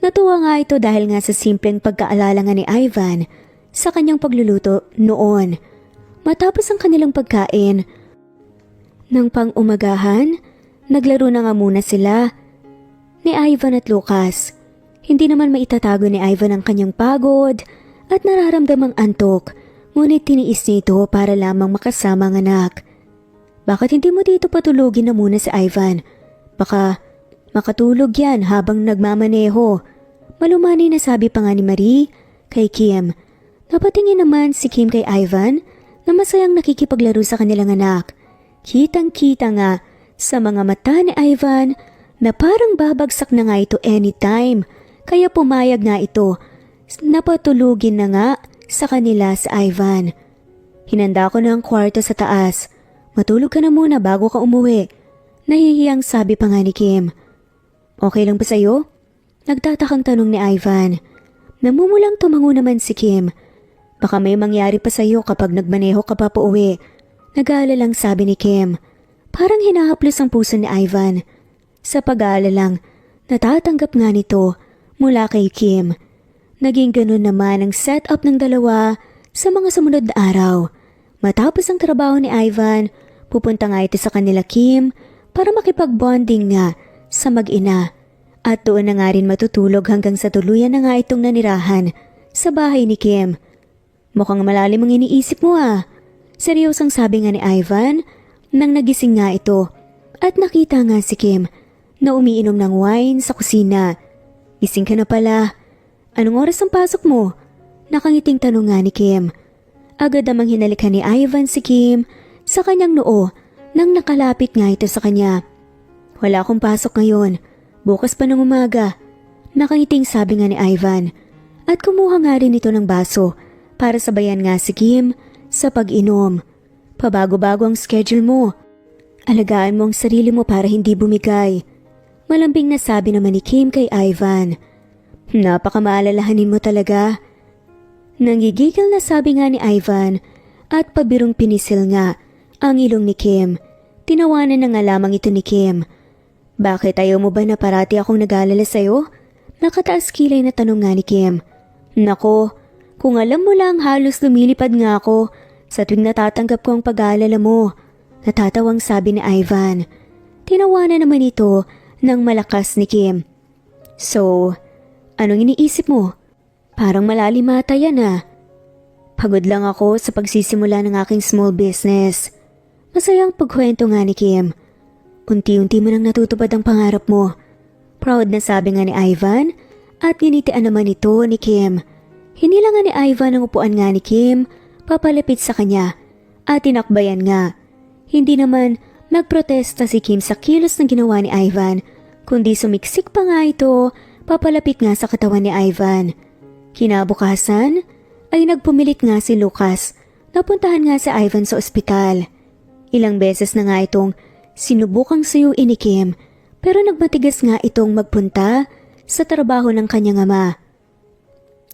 Natuwa nga ito dahil nga sa simpleng pagkaalala nga ni Ivan sa kanyang pagluluto noon. Matapos ang kanilang pagkain, nang pang-umagahan, naglaro na nga muna sila ni Ivan at Lucas. Hindi naman maitatago ni Ivan ang kanyang pagod at nararamdamang antok, ngunit tiniis nito para lamang makasama ang anak. Bakit hindi mo dito patulugin na muna si Ivan? Baka makatulog yan habang nagmamaneho. Malumani na sabi pa nga ni Marie kay Kim. Napatingin naman si Kim kay Ivan na masayang nakikipaglaro sa kanilang anak. Kitang-kita nga sa mga mata ni Ivan na parang babagsak na nga ito anytime. Kaya pumayag nga ito na patulugin na nga sa kanila si Ivan. Hinanda ko na ang kwarto sa taas. Matulog ka na muna bago ka umuwi. Nahihiyang sabi pa nga ni Kim. Okay lang ba sa'yo? Nagtatakang tanong ni Ivan. Namumulang tumango naman si Kim. Baka may mangyari pa sa'yo kapag nagmaneho ka pa pauwi. Nag-aalalang sabi ni Kim. Parang hinahaplos ang puso ni Ivan. Sa pag-aalalang, natatanggap nga nito mula kay Kim. Naging ganun naman ang setup ng dalawa sa mga sumunod na araw. Matapos ang trabaho ni Ivan, pupunta nga ito sa kanila Kim para makipag-bonding nga sa mag-ina. At doon na nga rin matutulog hanggang sa tuluyan na nga itong nanirahan sa bahay ni Kim. Mukhang malalim ang iniisip mo ah. Seryosang sabi nga ni Ivan nang nagising nga ito at nakita nga si Kim na umiinom ng wine sa kusina. Gising ka na pala. Anong oras ang pasok mo? Nakangiting tanong nga ni Kim. Agad namang hinalikan ni Ivan si Kim sa kanyang noo nang nakalapit nga ito sa kanya. Wala akong pasok ngayon. Bukas pa ng umaga. Nakangiting sabi nga ni Ivan at kumuha nga rin ito ng baso para sabayan nga si Kim sa pag-inom. Pabago-bago ang schedule mo. Alagaan mo ang sarili mo para hindi bumigay. Malambing na sabi naman ni Kim kay Ivan. Napakamaalalahanin mo talaga. Nanggigigil na sabi nga ni Ivan at pabirong pinisil nga ang ilong ni Kim. Tinawanan na nga lamang ito ni Kim. Bakit ayaw mo ba na parati akong nag-aalala sa'yo? Nakataas kilay na tanong nga ni Kim. Nako, kung alam mo lang halos lumilipad nga ako sa tuwing natatanggap ko ang pag-aalala mo. Natatawang sabi ni Ivan. Tinawanan naman ito ng malakas ni Kim. So, anong iniisip mo? Parang malalim ata yan ah. Pagod lang ako sa pagsisimula ng aking small business. Masayang pagkwento nga ni Kim. Unti-unti mo nang natutupad ang pangarap mo. Proud na sabi nga ni Ivan at ginitian naman ito ni Kim. Hinila nga ni Ivan ang upuan nga ni Kim, papalapit sa kanya at tinakbayan nga. Hindi naman nagprotesta si Kim sa kilos ng ginawa ni Ivan, kundi sumiksik pa nga ito, papalapit nga sa katawan ni Ivan. Kinabukasan ay nagpumilit nga si Lucas. Napuntahan nga si Ivan sa ospital. Ilang beses na nga itong sinubukang suyuin ni Kim pero nagmatigas nga itong magpunta sa trabaho ng kanyang ama.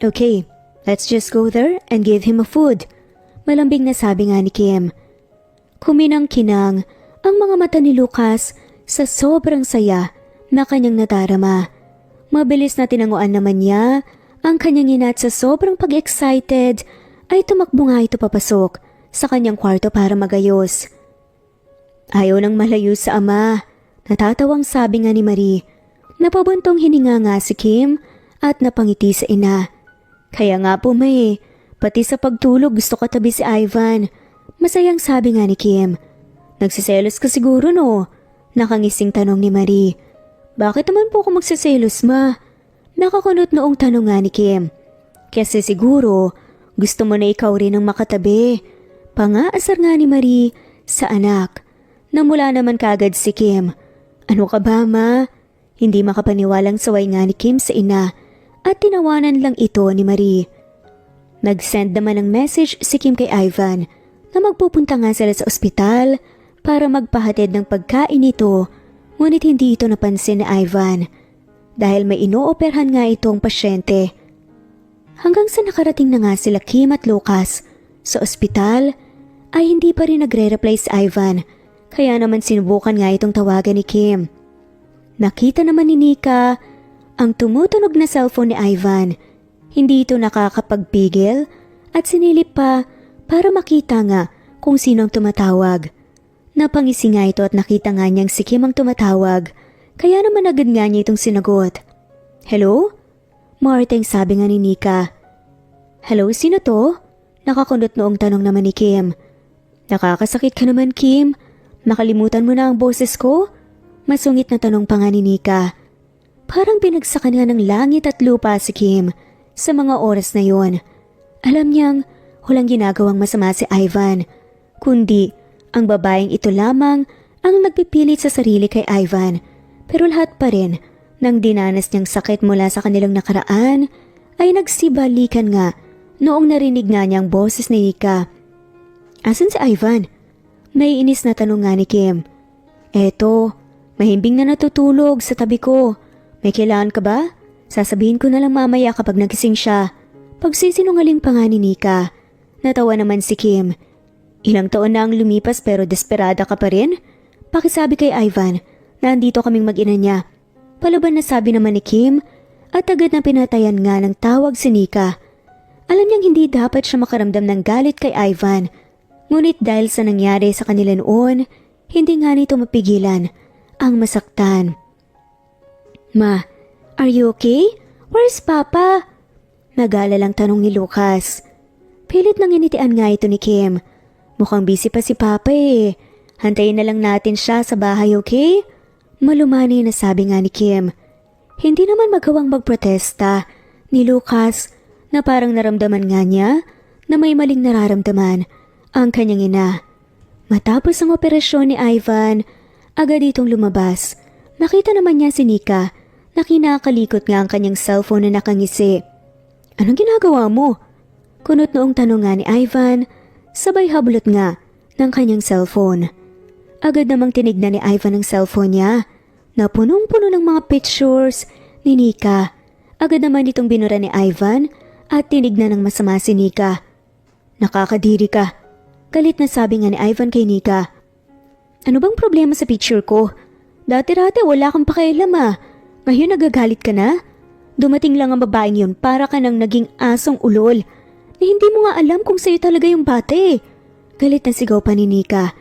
Okay, let's just go there and give him a food. Malambing na sabi nga ni Kim. Kuminang-kinang ang mga mata ni Lucas sa sobrang saya na kanyang nadarama. Mabilis na tinanguan naman niya ang kanyang ina at sa sobrang pag-excited ay tumakbo nga ito papasok sa kanyang kwarto para magayos. Ayaw nang malayo sa ama. Natatawang sabi nga ni Marie. Napabuntong hininga nga si Kim at napangiti sa ina. Kaya nga po may, pati sa pagtulog gusto ko tabi si Ivan. Masayang sabi nga ni Kim. Nagsiselos ka siguro no? Nakangising tanong ni Marie. Bakit naman po ako magsiselos ma? Nakakunot noong tanong nga ni Kim. Kasi siguro gusto mo na ikaw rin ang makatabi. Pangaasar nga ni Marie sa anak. Namula naman kagad si Kim. Ano ka ba ma? Hindi makapaniwalang saway nga ni Kim sa ina at tinawanan lang ito ni Marie. Nag-send naman ng message si Kim kay Ivan na magpupunta nga sila sa ospital para magpahatid ng pagkain nito, ngunit hindi ito napansin ni Ivan dahil may inooperhan nga itong pasyente. Hanggang sa nakarating na nga sila Kim at Lucas sa ospital ay hindi pa rin nagre-reply si Ivan, kaya naman sinubukan nga itong tawagan ni Kim. Nakita naman ni Nika ang tumutunog na cellphone ni Ivan. Hindi ito nakakapagpigil at sinilip pa para makita nga kung sinong tumatawag. Napangisi nga ito at nakita nga niyang si Kim ang tumatawag, kaya naman agad nga niya itong sinagot. Hello? Marteng sabi nga ni Nika. Hello, sino to? Nakakunot noong tanong naman ni Kim. Nakakasakit ka naman Kim. Nakalimutan mo na ang boses ko? Masungit na tanong pa nga ni Nika. Parang binagsakan nga ng langit at lupa si Kim sa mga oras na yon. Alam niyang walang ginagawang masama si Ivan, kundi ang babaeng ito lamang ang nagpipilit sa sarili kay Ivan. Pero lahat pa rin nang dinanas niyang sakit mula sa kanilang nakaraan ay nagsibalikan nga noong narinig nga niyang boses ni Nika. Asan si Ivan? Naiinis na tanong nga ni Kim. Eto, mahimbing na natutulog sa tabi ko. May kailangan ka ba? Sasabihin ko na lang mamaya kapag nagising siya. Pagsisinungaling pa nga ni Nika. Natawa naman si Kim. Ilang taon na ang lumipas pero desperada ka pa rin? Pakisabi kay Ivan na andito kaming mag-ina niya. Palaban na sabi naman ni Kim at agad na pinatayan nga ng tawag si Nika. Alam niyang hindi dapat siya makaramdam ng galit kay Ivan. Ngunit dahil sa nangyari sa kanila noon, hindi nga nito mapigilan ang masaktan. Ma, are you okay? Where's Papa? Nag-aalalang tanong ni Lucas. Pilit nang initian nga ito ni Kim. Mukhang busy pa si Papa eh. Hantayin na lang natin siya sa bahay, okay? Malumani na sabi nga ni Kim. Hindi naman magawang magprotesta ni Lucas na parang naramdaman nga niya na may maling nararamdaman ang kanyang ina. Matapos ang operasyon ni Ivan, agad itong lumabas. Nakita naman niya si Nika na kinakalikot nga ang kanyang cellphone na nakangisi. Anong ginagawa mo? Kunot noong tanong nga ni Ivan, sabay hablot nga ng kanyang cellphone. Agad namang tinignan ni Ivan ang cellphone niya na punong-puno ng mga pictures ni Nika. Agad naman itong binura ni Ivan at tinignan ng masama si Nika. Nakakadiri ka. Galit na sabi nga ni Ivan kay Nika. Ano bang problema sa picture ko? Dati-dati wala kang pakialam ah. Ngayon nagagalit ka na? Dumating lang ang babaeng yun para ka nang naging asong ulol. Na hindi mo nga alam kung sa'yo talaga yung bata eh. Galit na sigaw pa ni Nika.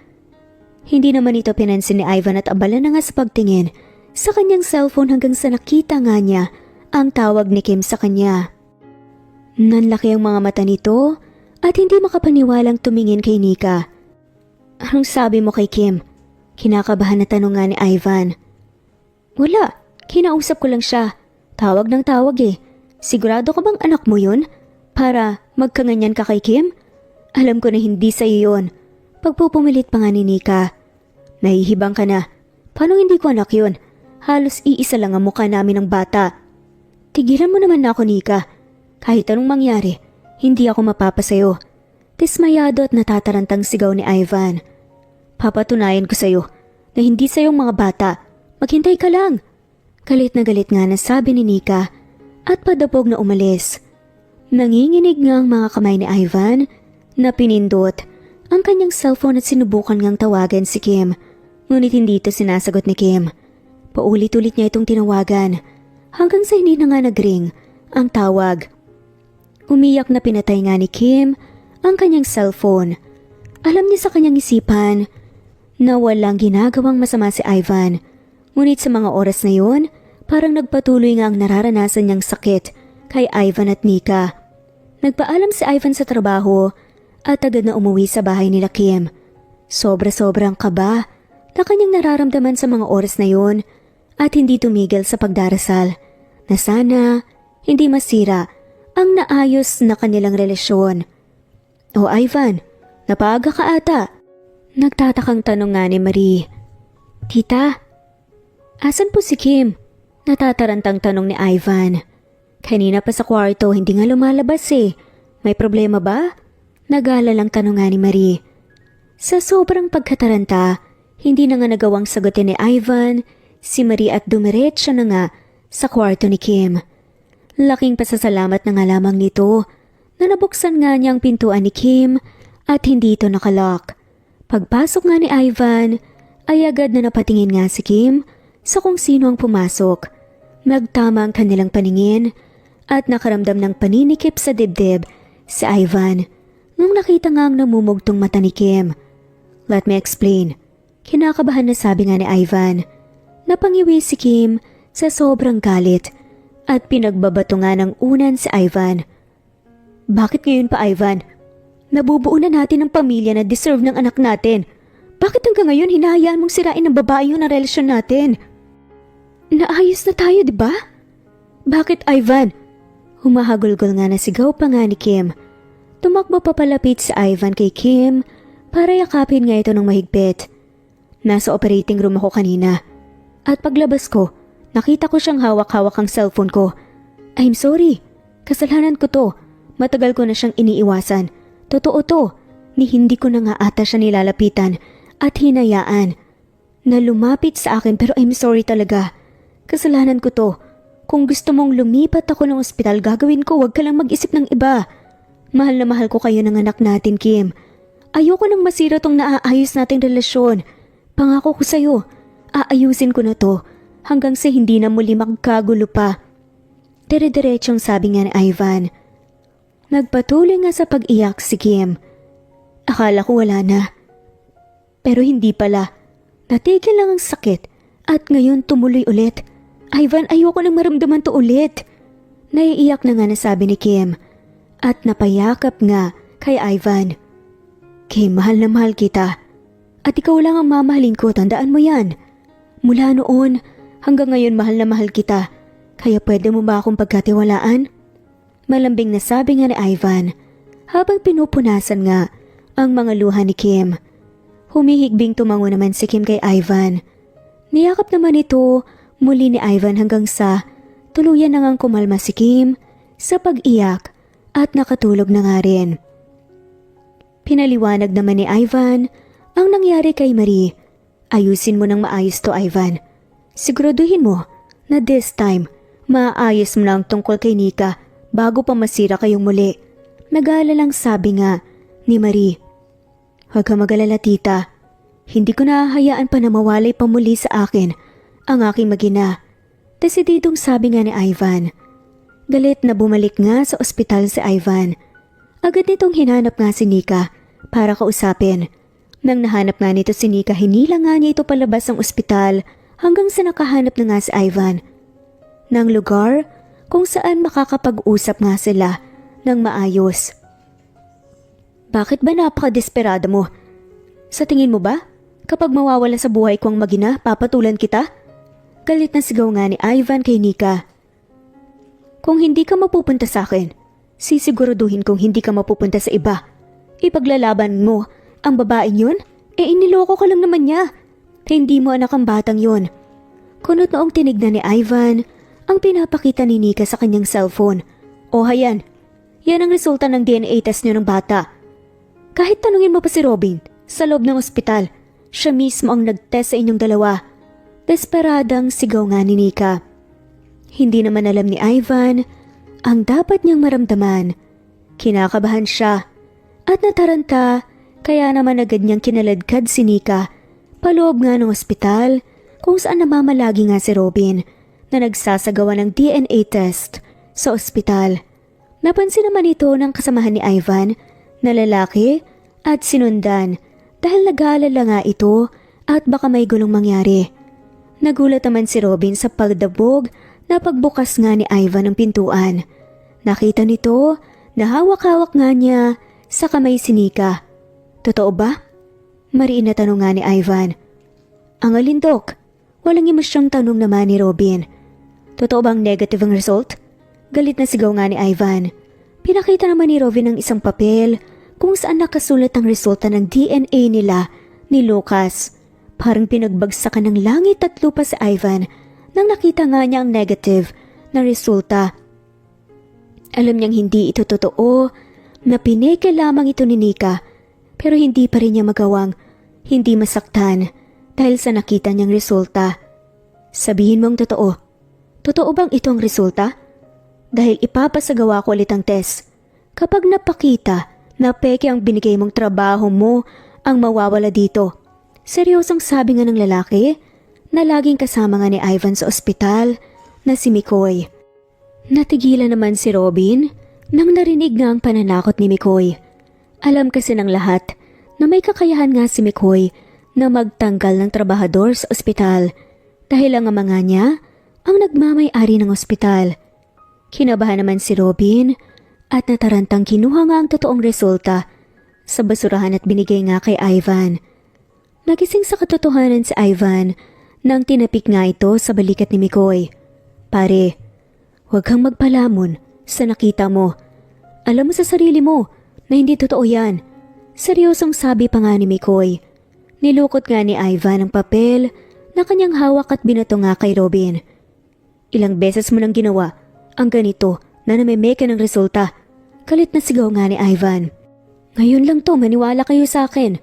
Hindi naman ito pinansin ni Ivan at abala na nga sa pagtingin sa kanyang cellphone hanggang sa nakita nga niya ang tawag ni Kim sa kanya. Nanlaki ang mga mata nito at hindi makapaniwalang tumingin kay Nika. Anong sabi mo kay Kim? Kinakabahan na tanong nga ni Ivan. Wala, kinausap ko lang siya. Tawag ng tawag eh. Sigurado ka bang anak mo yun? Para magkanganyan ka kay Kim? Alam ko na hindi sa'yo yun. Pagpupumilit pa nga ni Nika. Nahihibang ka na. Paano hindi ko anak yun? Halos iisa lang ang mukha namin ng bata. Tigilan mo naman na ako, Nika. Kahit anong mangyari, hindi ako mapapasayo. Dismayado at natatarantang sigaw ni Ivan. Papatunayan ko sa'yo na hindi sa'yong mga bata. Maghintay ka lang. Galit na galit nga na sabi ni Nika at padabog na umalis. Nanginginig nga ang mga kamay ni Ivan na pinindot ang kanyang cellphone at sinubukan ngang tawagan si Kim. Ngunit hindi ito sinasagot ni Kim. Paulit-ulit niya itong tinawagan hanggang sa hindi na nga nagring ang tawag. Umiyak na pinatay nga ni Kim ang kanyang cellphone. Alam niya sa kanyang isipan na walang ginagawang masama si Ivan. Ngunit sa mga oras na yun, parang nagpatuloy nga ang nararanasan niyang sakit kay Ivan at Nika. Nagpaalam si Ivan sa trabaho at agad na umuwi sa bahay nila Kim. Sobra-sobrang kaba na kanyang nararamdaman sa mga oras na yun at hindi tumigil sa pagdarasal na sana hindi masira ang naayos na kanilang relasyon. O Ivan, napaaga ka ata? Nagtatakang tanong nga ni Marie. Tita, asan po si Kim? Natatarantang tanong ni Ivan. Kanina pa sa kwarto, hindi nga lumalabas eh. May problema ba? Nag-aalalang tanong nga ni Marie. Sa sobrang pagkataranta, hindi na nga nagawang sagutin ni Ivan, si Marie at dumiretso na nga sa kwarto ni Kim. Laking pasasalamat na nga lamang nito na nabuksan nga niya ang pintuan ni Kim at hindi ito nakalock. Pagpasok nga ni Ivan, ay agad na napatingin nga si Kim sa kung sino ang pumasok. Nagtama ang kanilang paningin at nakaramdam ng paninikip sa dibdib si Ivan nung nakita nga ang namumugtong mata ni Kim. Let me explain. Kinakabahan na sabi nga ni Ivan. Napangiwi si Kim sa sobrang galit at pinagbabato nga ng unan si Ivan. Bakit ngayon pa, Ivan? Nabubuo na natin ang pamilya na deserve ng anak natin. Bakit hanggang ngayon hinahayaan mong sirain ng babae yun ang relasyon natin? Naayos na tayo, di ba? Bakit, Ivan? Humahagulgol nga na sigaw pa nga ni Kim. Tumakbo papalapit si Ivan kay Kim para yakapin nga ito ng mahigpit. Nasa operating room ako kanina. At paglabas ko, nakita ko siyang hawak-hawak ang cellphone ko. I'm sorry. Kasalanan ko to. Matagal ko na siyang iniiwasan. Totoo to. ni hindi ko na nga ata siya nilalapitan at hinayaan na lumapit sa akin, pero I'm sorry talaga. Kasalanan ko to. Kung gusto mong lumipat ako ng ospital, gagawin ko, wag ka lang mag-isip ng iba. Mahal na mahal ko kayo ng anak natin, Kim. Ayoko nang masira tong naaayos nating relasyon. Pangako ko sa'yo, aayusin ko na to hanggang sa hindi na muli magkagulo pa. Dire-diretsong sabi nga ni Ivan. Nagpatuloy nga sa pag-iyak si Kim. Akala ko wala na. Pero hindi pala. Natigil lang ang sakit at ngayon tumuloy ulit. Ivan, ayoko nang maramdaman to ulit. Naiiyak na nga na sabi ni Kim at napayakap nga kay Ivan. Kim, mahal na mahal kita. At ikaw lang ang mamahalin ko, tandaan mo yan. Mula noon hanggang ngayon mahal na mahal kita. Kaya pwede mo ba akong pagkatiwalaan? Malambing na sabi nga ni Ivan habang pinupunasan nga ang mga luha ni Kim. Humihigbing tumango naman si Kim kay Ivan. Niyakap naman ito muli ni Ivan hanggang sa tuluyan na ngang kumalma si Kim sa pag-iyak at nakatulog na nga rin. Pinaliwanag naman ni Ivan ang nangyari kay Marie. Ayusin mo nang maayos to, Ivan. Siguraduhin mo na this time maayos mo na ang tungkol kay Nika bago pa masira kayong muli. Nag-aalalang sabi nga ni Marie. Huwag ka mag-alala, tita. Hindi ko nahahayaan pa na mawalay pa muli sa akin ang aking mag-ina. Desididong sabi nga ni Ivan. Galit na bumalik nga sa ospital si Ivan. Agad nitong hinanap nga si Nika para kausapin. Nang nahanap nga nito si Nika, hinila nga niya ito palabas ng ospital hanggang sa nakahanap na nga si Ivan ng lugar kung saan makakapag-usap nga sila ng maayos. Bakit ba napaka-desperado mo? Sa tingin mo ba, kapag mawawala sa buhay ko ang mag-ina, papatulan kita? Galit na sigaw nga ni Ivan kay Nika. Kung hindi ka mapupunta sa akin, sisiguraduhin kong hindi ka mapupunta sa iba. Ipaglalaban mo ang babaeng yun? Iniloko ka lang naman niya. Hindi mo anak ang batang yun. Kunot noong tinignan ni Ivan ang pinapakita ni Nika sa kanyang cellphone. O hayan, yan ang resulta ng DNA test niyo ng bata. Kahit tanungin mo pa si Robin sa loob ng ospital, siya mismo ang nag-test sa inyong dalawa. Desperadang sigaw nga ni Nika. Hindi naman alam ni Ivan ang dapat niyang maramdaman. Kinakabahan siya at nataranta, kaya naman agad niyang kinaladkad si Nika paloob nga ng ospital kung saan namamalagi nga si Robin na nagsasagawa ng DNA test sa ospital. Napansin naman ito ng kasamahan ni Ivan na lalaki at sinundan dahil nag-aalala nga ito at baka may gulong mangyari. Nagulat naman si Robin sa pagdabog na pagbukas nga ni Ivan ng pintuan. Nakita nito na hawak-hawak nga niya sa kamay si Nika. Totoo ba? Mariin na tanong nga ni Ivan. Ang alindok, walang emosyong tanong naman ni Robin. Totoo bang negative ang result? Galit na sigaw nga ni Ivan. Pinakita naman ni Robin ang isang papel kung saan nakasulat ang resulta ng DNA nila ni Lucas. Parang pinagbagsakan ng langit at lupa si Ivan nang nakita nga niya ang negative na resulta. Alam niyang hindi ito totoo, na pineke lamang ito ni Nika, pero hindi pa rin niya magawang hindi masaktan dahil sa nakita niyang resulta. Sabihin mong totoo. Totoo bang ito ang resulta? Dahil ipapasagawa ko ulit ang test. Kapag napakita na peke ang binigay mong trabaho mo ang mawawala dito. Seryosong sabi nga ng lalaki na laging kasama nga ni Ivan sa ospital na si Mikoy. Natigilan naman si Robin nang narinig nga ang pananakot ni Mikoy. Alam kasi ng lahat na may kakayahan nga si Mikoy na magtanggal ng trabahador sa ospital dahil ang ama nga niya ang nagmamay-ari ng ospital. Kinabahan naman si Robin at natarantang kinuha nga ang totoong resulta sa basurahan at binigay nga kay Ivan. Nagising sa katotohanan si Ivan nang tinapik nga ito sa balikat ni Mikoy. Pare, huwag kang magpalamon sa nakita mo. Alam mo sa sarili mo na hindi totoo yan. Seryosong sabi pa nga ni Mikoy. Nilukot nga ni Ivan ang papel na kanyang hawak at binato nga kay Robin. Ilang beses mo nang ginawa ang ganito na namemeke ng resulta. Kalit na sigaw nga ni Ivan. Ngayon lang to, maniwala kayo sa akin.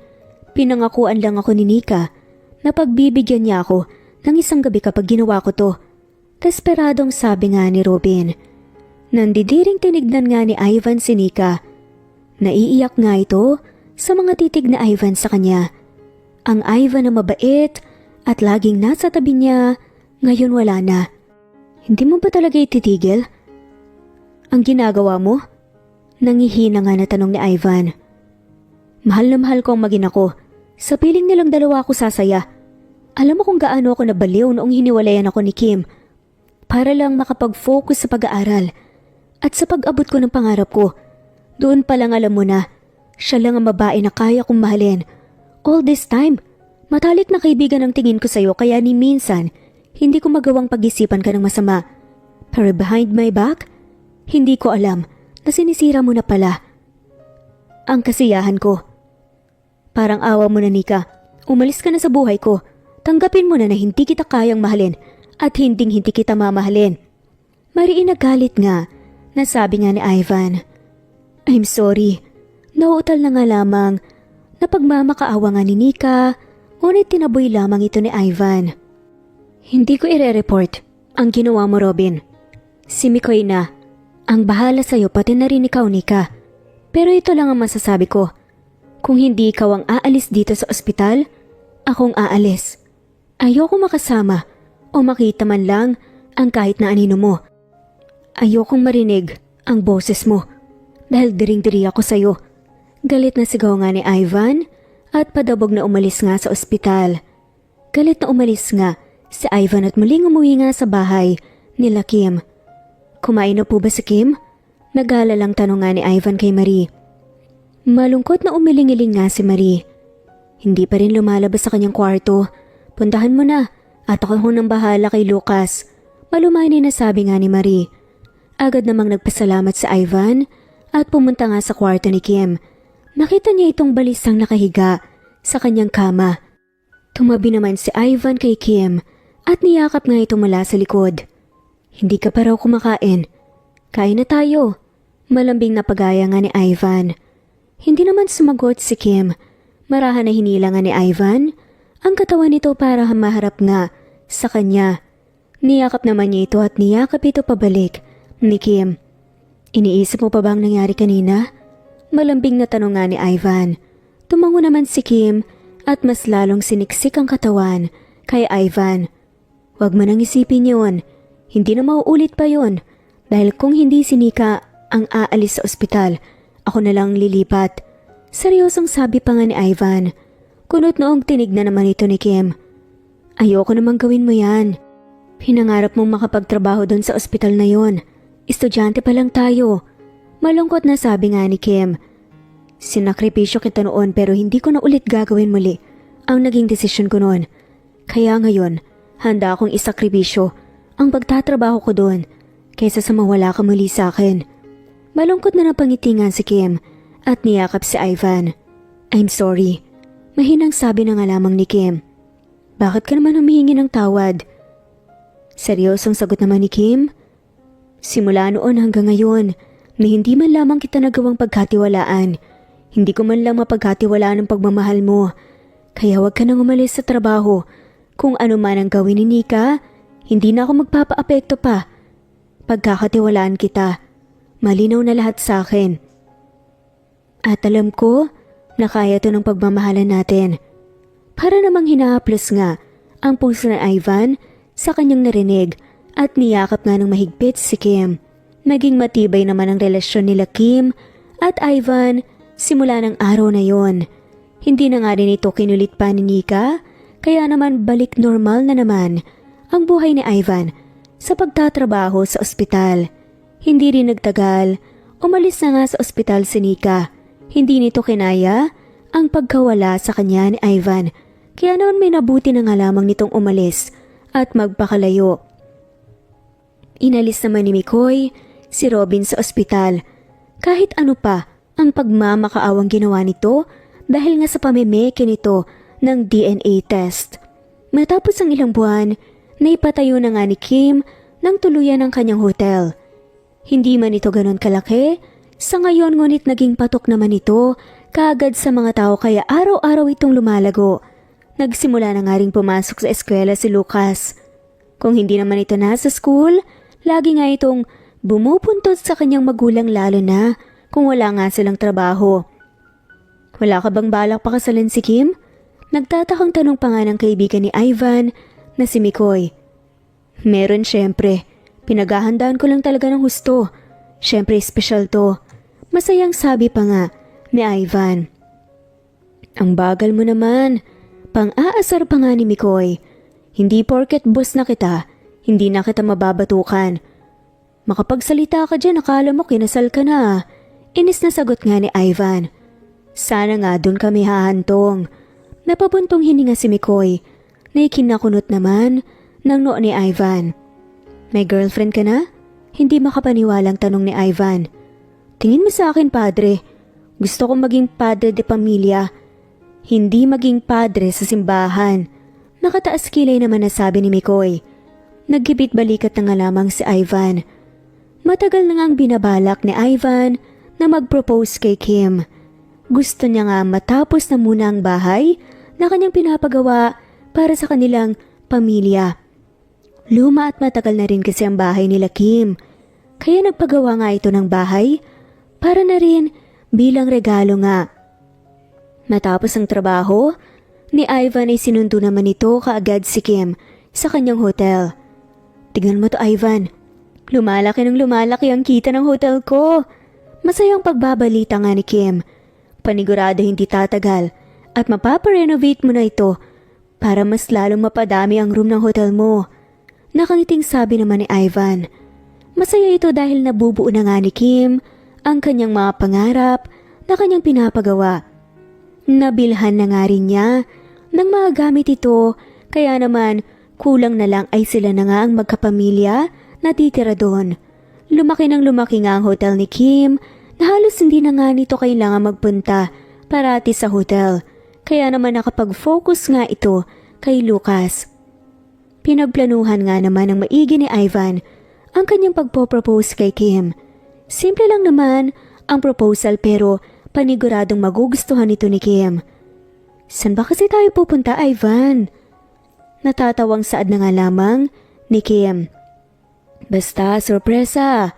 Pinangakuan lang ako ni Nika na pagbibigyan niya ako ng isang gabi kapag ginawa ko to. Desperadong sabi nga ni Robin. Nandidiring tinignan nga ni Ivan si Nika. Naiiyak nga ito sa mga titig na Ivan sa kanya. Ang Ivan na mabait at laging nasa tabi niya, ngayon wala na. Hindi mo ba talaga ititigil ang ginagawa mo? Nangihina nga na tanong ni Ivan. Mahal na mahal ko ang magina ko. Sa piling nilang dalawa ako sasaya. Alam mo kung gaano ako nabaliw noong hiniwalayan ako ni Kim. Para lang makapag-focus sa pag-aaral. At sa pag-abot ko ng pangarap ko, doon pa lang alam mo na, siya lang ang babae na kaya kong mahalin. All this time, matalik na kaibigan ang tingin ko sa'yo kaya ni minsan, hindi ko magawang pag-isipan ka ng masama. Pero behind my back, hindi ko alam na sinisira mo na pala ang kasiyahan ko. Parang awa mo na, Nika. Umalis ka na sa buhay ko. Tanggapin mo na hindi kita kayang mahalin at hindi kita mamahalin. Mariin nagalit nga, nasabi nga ni Ivan. I'm sorry. Nauutal na nga lamang na pagmamakaawa nga ni Nika, ngunit tinaboy lamang ito ni Ivan. Hindi ko ire-report ang ginawa mo, Robin. Si Mikoy na ang bahala sa'yo pati na rin ikaw, Nika. Pero ito lang ang masasabi ko. Kung hindi ikaw ang aalis dito sa ospital, akong aalis. Ayoko makasama o makita man lang ang kahit na anino mo. Ayokong marinig ang boses mo dahil diring-diri ako sa'yo. Galit na sigaw nga ni Ivan at padabog na umalis nga sa ospital. Galit na umalis nga si Ivan at muling umuwi nga sa bahay nila Kim. Kumain na po ba si Kim? Nag-aalalang tanong nga ni Ivan kay Marie. Malungkot na umiling-iling nga si Marie. Hindi pa rin lumalabas sa kanyang kwarto. Puntahan mo na at ako nang bahala kay Lucas. Malumani na sabi nga ni Marie. Agad namang nagpasalamat si Ivan at pumunta nga sa kwarto ni Kim. Nakita niya itong balisang nakahiga sa kanyang kama. Tumabi naman si Ivan kay Kim at niyakap nga ito mula sa likod. Hindi ka pa raw kumakain. Kain na tayo. Malambing na pagaya nga ni Ivan. Hindi naman sumagot si Kim. Marahan na hinila nga ni Ivan ang katawan nito para maharap nga sa kanya. Niyakap naman niya ito at niyakap ito pabalik ni Kim. Iniisip mo pa bang nangyari kanina? Malambing na tanong nga ni Ivan. Tumango naman si Kim at mas lalong siniksik ang katawan kay Ivan. Huwag mo nang isipin yun. Hindi na mauulit pa yun. Dahil kung hindi si Nika ang aalis sa ospital, ako na lang lilipat. Seryosong sabi pa nga ni Ivan. Kunot noong tinignan naman ito ni Kim. Ayoko namang gawin mo yan. Pinangarap mong makapagtrabaho doon sa ospital na yon. Estudyante pa lang tayo. Malungkot na sabi nga ni Kim. Sinakripisyo kita noon pero hindi ko na ulit gagawin muli ang naging desisyon ko noon. Kaya ngayon, handa akong isakripisyo ang pagtatrabaho ko doon kaysa sa mawala ka muli sa akin. Malungkot na napangitingan si Kim at niyakap si Ivan. I'm sorry. Mahinang sabi na nga lamang ni Kim. Bakit ka naman humihingi ng tawad? Seryosong sagot naman ni Kim. Simula noon hanggang ngayon na hindi man lamang kita nagawang pagkatiwalaan. Hindi ko man lang mapagkatiwalaan ang pagmamahal mo. Kaya huwag ka nang umalis sa trabaho. Kung ano man ang gawin ni Nika, hindi na ako magpapaapekto pa. Pagkakatiwalaan kita. Malinaw na lahat sa akin. At alam ko na kaya to ng pagmamahalan natin. Para namang hinahaplos nga ang puso ng Ivan sa kanyang narinig at niyakap nga ng mahigpit si Kim. Naging matibay naman ang relasyon nila Kim at Ivan simula ng araw na yon. Hindi na nga rin ito kinulit pa ni Nika, kaya naman balik normal na naman ang buhay ni Ivan sa pagtatrabaho sa ospital. Hindi rin nagtagal, umalis na nga sa ospital si Nika. Hindi nito kinaya ang pagkawala sa kanya ni Ivan, kaya noon may nabuti na nga lamang nitong umalis at magpakalayo. Inalis naman ni Mikoy si Robin sa ospital. Kahit ano pa ang pagmamakaawang ginawa nito dahil nga sa pamimeke nito ng DNA test. Matapos ang ilang buwan, naipatayo na nga ni Kim ng tuluyan ng kanyang hotel. Hindi man ito ganon kalaki, sa ngayon ngunit naging patok naman ito kaagad sa mga tao kaya araw-araw itong lumalago. Nagsimula na nga ring pumasok sa eskwela si Lucas. Kung hindi naman ito nasa school, lagi nga itong bumupuntot sa kanyang magulang lalo na kung wala nga silang trabaho. Wala ka bang balak pakasalan si Kim? Nagtatakang tanong pa nga ng kaibigan ni Ivan na si Mikoy. Meron syempre. Pinaghahandaan ko lang talaga ng husto. Syempre espesyal to. Masayang sabi pa nga ni Ivan. Ang bagal mo naman. Pang-aasar pa nga ni Mikoy. Hindi porket boss na kita, hindi na kita mababatukan. Makapagsalita ka dyan, akala mo kinasal ka na. Inis na sagot nga ni Ivan. Sana nga dun kami hahantong. Napabuntong hininga si Mikoy na ikinakunot naman ng noo ni Ivan. May girlfriend ka na? Hindi makapaniwalang tanong ni Ivan. Tingin mo sa akin, padre. Gusto kong maging padre de pamilya. Hindi maging padre sa simbahan. Nakataas kilay naman na sabi ni Mikoy. Naggibit balikat na nga lamang si Ivan. Matagal na ngang binabalak ni Ivan na mag-propose kay Kim. Gusto niya nga matapos na muna ang bahay na kanyang pinapagawa para sa kanilang pamilya. Luma at matagal na rin kasi ang bahay nila Kim. Kaya nagpagawa nga ito ng bahay para na rin bilang regalo nga. Matapos ang trabaho, ni Ivan ay sinundo naman ito kaagad si Kim sa kanyang hotel. Tingnan mo to, Ivan. Lumalaki ng lumalaki ang kita ng hotel ko. Masayang pagbabalita nga ni Kim. Panigurado hindi tatagal at mapaparenovate mo na ito para mas lalong mapadami ang room ng hotel mo. Nakangiting sabi naman ni Ivan. Masaya ito dahil nabubuo na nga ni Kim ang kanyang mga pangarap na kanyang pinapagawa. Nabilhan na nga rin niya ng mga gamit ito kaya naman kulang na lang ay sila na nga ang magkapamilya na titira doon. Lumaki ng lumaki nga ang hotel ni Kim na halos hindi na nga nito kailangan magpunta parati sa hotel. Kaya naman nakapag-focus nga ito kay Lucas. Pinagplanuhan nga naman ng maigi ni Ivan ang kanyang pagpo-propose kay Kim. Simple lang naman ang proposal pero paniguradong magugustuhan ito ni Kim. San ba kasi tayo pupunta, Ivan? Natatawang saad na nga lamang ni Kim. Basta, sorpresa.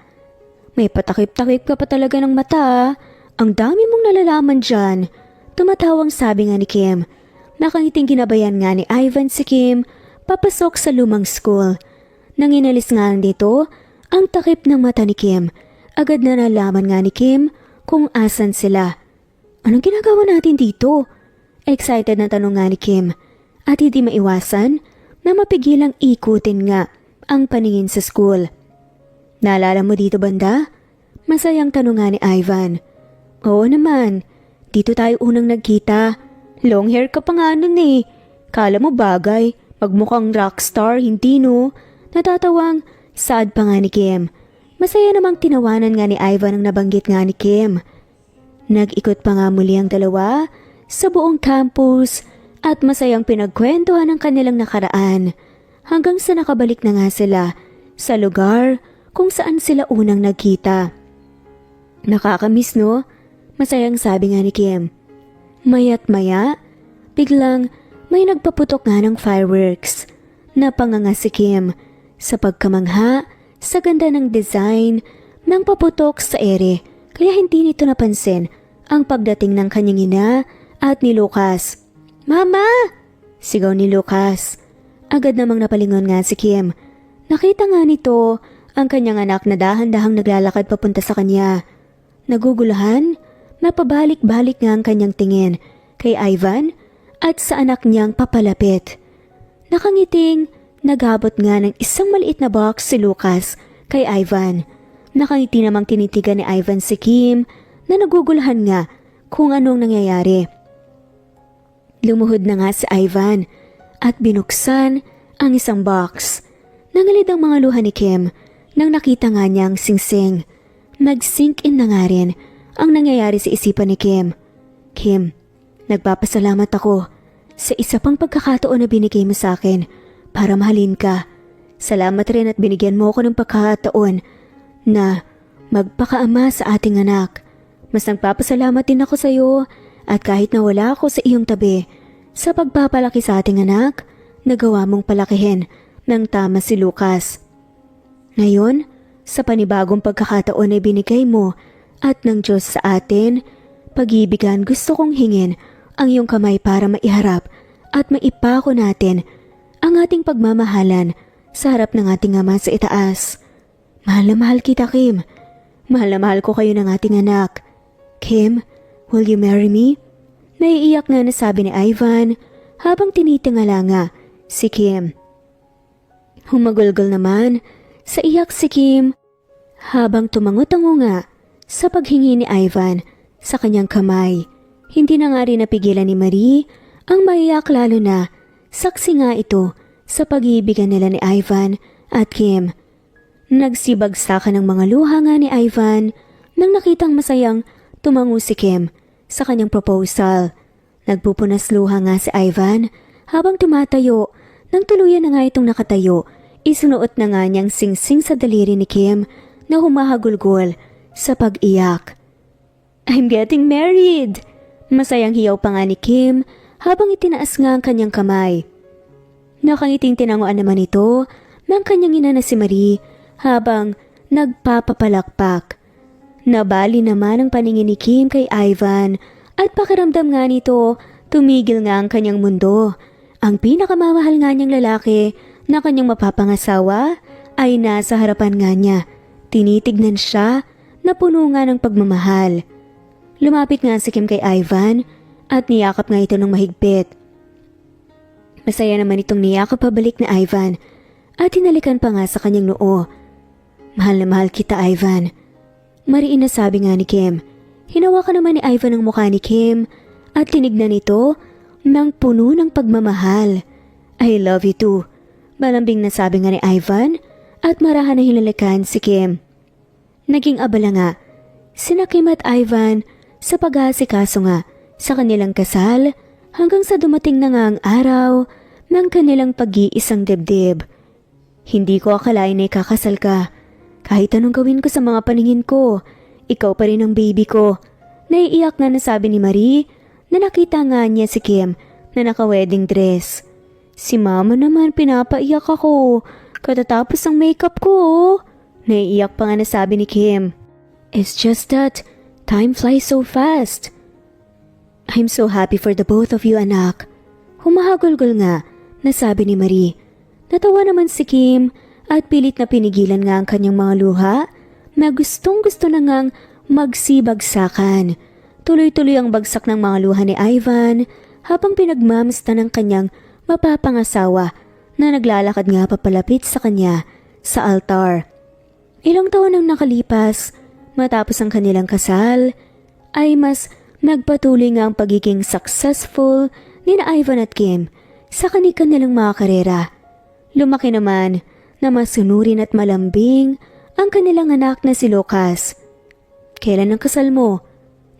May patakip-takip ka pa talaga ng mata. Ang dami mong nalalaman dyan. Tumatawang sabi nga ni Kim. Nakangiting ginabayan nga ni Ivan si Kim papasok sa lumang school. Nang inalis nga dito, ang takip ng mata ni Kim. Agad na nalaman nga ni Kim kung asan sila. Anong ginagawa natin dito? Excited na tanong nga ni Kim. At hindi maiwasan na mapigilang ikutin nga ang paningin sa school. Naalala mo dito banda? Masayang tanong nga ni Ivan. Oo naman, dito tayo unang nagkita. Long hair ka pa nga nun eh. Kala mo bagay, magmukhang rockstar, hindi no? Natatawang sad pa nga ni Kim. Masaya namang tinawanan nga ni Ivan ang nabanggit nga ni Kim. Nag-ikot pa nga muli ang dalawa sa buong campus at masayang pinagkwentuhan ang kanilang nakaraan hanggang sa nakabalik na nga sila sa lugar kung saan sila unang nagkita. Nakakamiss no? Masayang sabi nga ni Kim. Maya't maya, biglang may nagpaputok nga ng fireworks. Napanganga si Kim sa pagkamangha sa ganda ng design ng paputok sa ere kaya hindi nito napansin ang pagdating ng kanyang ina at ni Lucas. Mama! Sigaw ni Lucas. Agad namang napalingon nga si Kim. Nakita nga nito ang kanyang anak na dahan-dahang naglalakad papunta sa kanya. Naguguluhan, napabalik-balik nga ang kanyang tingin kay Ivan at sa anak niyang papalapit. Nakangiting nagabot nga ng isang maliit na box si Lucas kay Ivan. Nakangiti namang tinitigan ni Ivan si Kim na naguguluhan nga kung anong nangyayari. Lumuhod na nga si Ivan at binuksan ang isang box. Nangalid ang mga luha ni Kim nang nakita nga niyang singsing. Nag-sink in na nga rin ang nangyayari sa isipan ni Kim. Kim, nagpapasalamat ako sa isa pang pagkakataon na binigay mo sa akin para mahalin ka. Salamat rin at binigyan mo ako ng pagkakataon na magpakaama sa ating anak. Mas nagpapasalamat din ako sa iyo At kahit nawala ako sa iyong tabi, sa pagpapalaki sa ating anak, nagawa mong palakihin ng tama si Lucas. Ngayon, sa panibagong pagkakataon ay binigay mo at ng Diyos sa atin, pag-ibigan gusto kong hingin ang iyong kamay para maiharap at maipako natin ang ating pagmamahalan sa harap ng ating Ama sa itaas. Mahal na mahal kita, Kim. Mahal na mahal ko kayo ng ating anak. Kim, will you marry me? Naiiyak nga na sabi ni Ivan habang tinitingala nga si Kim. Humagulgol naman sa iyak si Kim habang tumango-tango nga sa paghingi ni Ivan sa kanyang kamay. Hindi na nga rin napigilan ni Marie ang maiyak lalo na saksi nga ito sa pag-iibigan nila ni Ivan at Kim. Nagsibagsakan ng mga luha nga ni Ivan nang nakitang masayang tumango si Kim sa kanyang proposal. Nagpupunas luha nga si Ivan habang tumatayo. Nang tuluyan na nga itong nakatayo, isunuot na nga niyang singsing sa daliri ni Kim na humahagulgol sa pag-iyak. I'm getting married! Masayang hiyaw pa nga ni Kim habang itinaas nga ang kanyang kamay. Nakangiting tinanguan naman ito ng kanyang ina na si Marie habang nagpapapalakpak. Nabali naman ang paningin ni Kim kay Ivan at pakiramdam nga nito tumigil nga ang kanyang mundo. Ang pinakamamahal nga niyang lalaki na kanyang mapapangasawa ay nasa harapan nga niya. Tinitignan siya na puno nga ng pagmamahal. Lumapit nga si Kim kay Ivan at niyakap nga ito ng mahigpit. Masaya naman itong niyakap pabalik ni Ivan at hinalikan pa nga sa kanyang noo. Mahal na mahal kita, Ivan. Mariin na sabi nga ni Kim. Hinawakan naman ni Ivan ang mukha ni Kim at tinignan ito ng puno ng pagmamahal. I love you too. Malambing na sabi nga ni Ivan at marahan na hinalikan si Kim. Naging abala nga sina Kim at Ivan sa pag-aasikaso nga sa kanilang kasal hanggang sa dumating na nga ang araw ng kanilang pag-iisang dibdib. Hindi ko akalain na ikakasal ka. Kahit anong gawin ko sa mga paningin ko, ikaw pa rin ang baby ko. Naiiyak nga na sabi ni Marie na nakita nga niya si Kim na naka-wedding dress. Si Mama naman pinapaiyak ako katatapos ang makeup ko. Naiiyak pa nga na sabi ni Kim. It's just that time flies so fast. I'm so happy for the both of you, anak. Humahagulgol nga na sabi ni Marie. Natawa naman si Kim at pilit na pinigilan nga ang kanyang mga luha na gustong-gusto na ngang magsibagsakan. Tuloy-tuloy ang bagsak ng mga luha ni Ivan habang pinagmamasta ng kanyang mapapangasawa na naglalakad nga papalapit sa kanya sa altar. Ilang taon ang nakalipas matapos ang kanilang kasal ay mas nagpatuloy nga ang pagiging successful ni na Ivan at Kim sa kanilang mga karera. Lumaki naman na masunurin at malambing ang kanilang anak na si Lucas. Kailan ang kasal mo?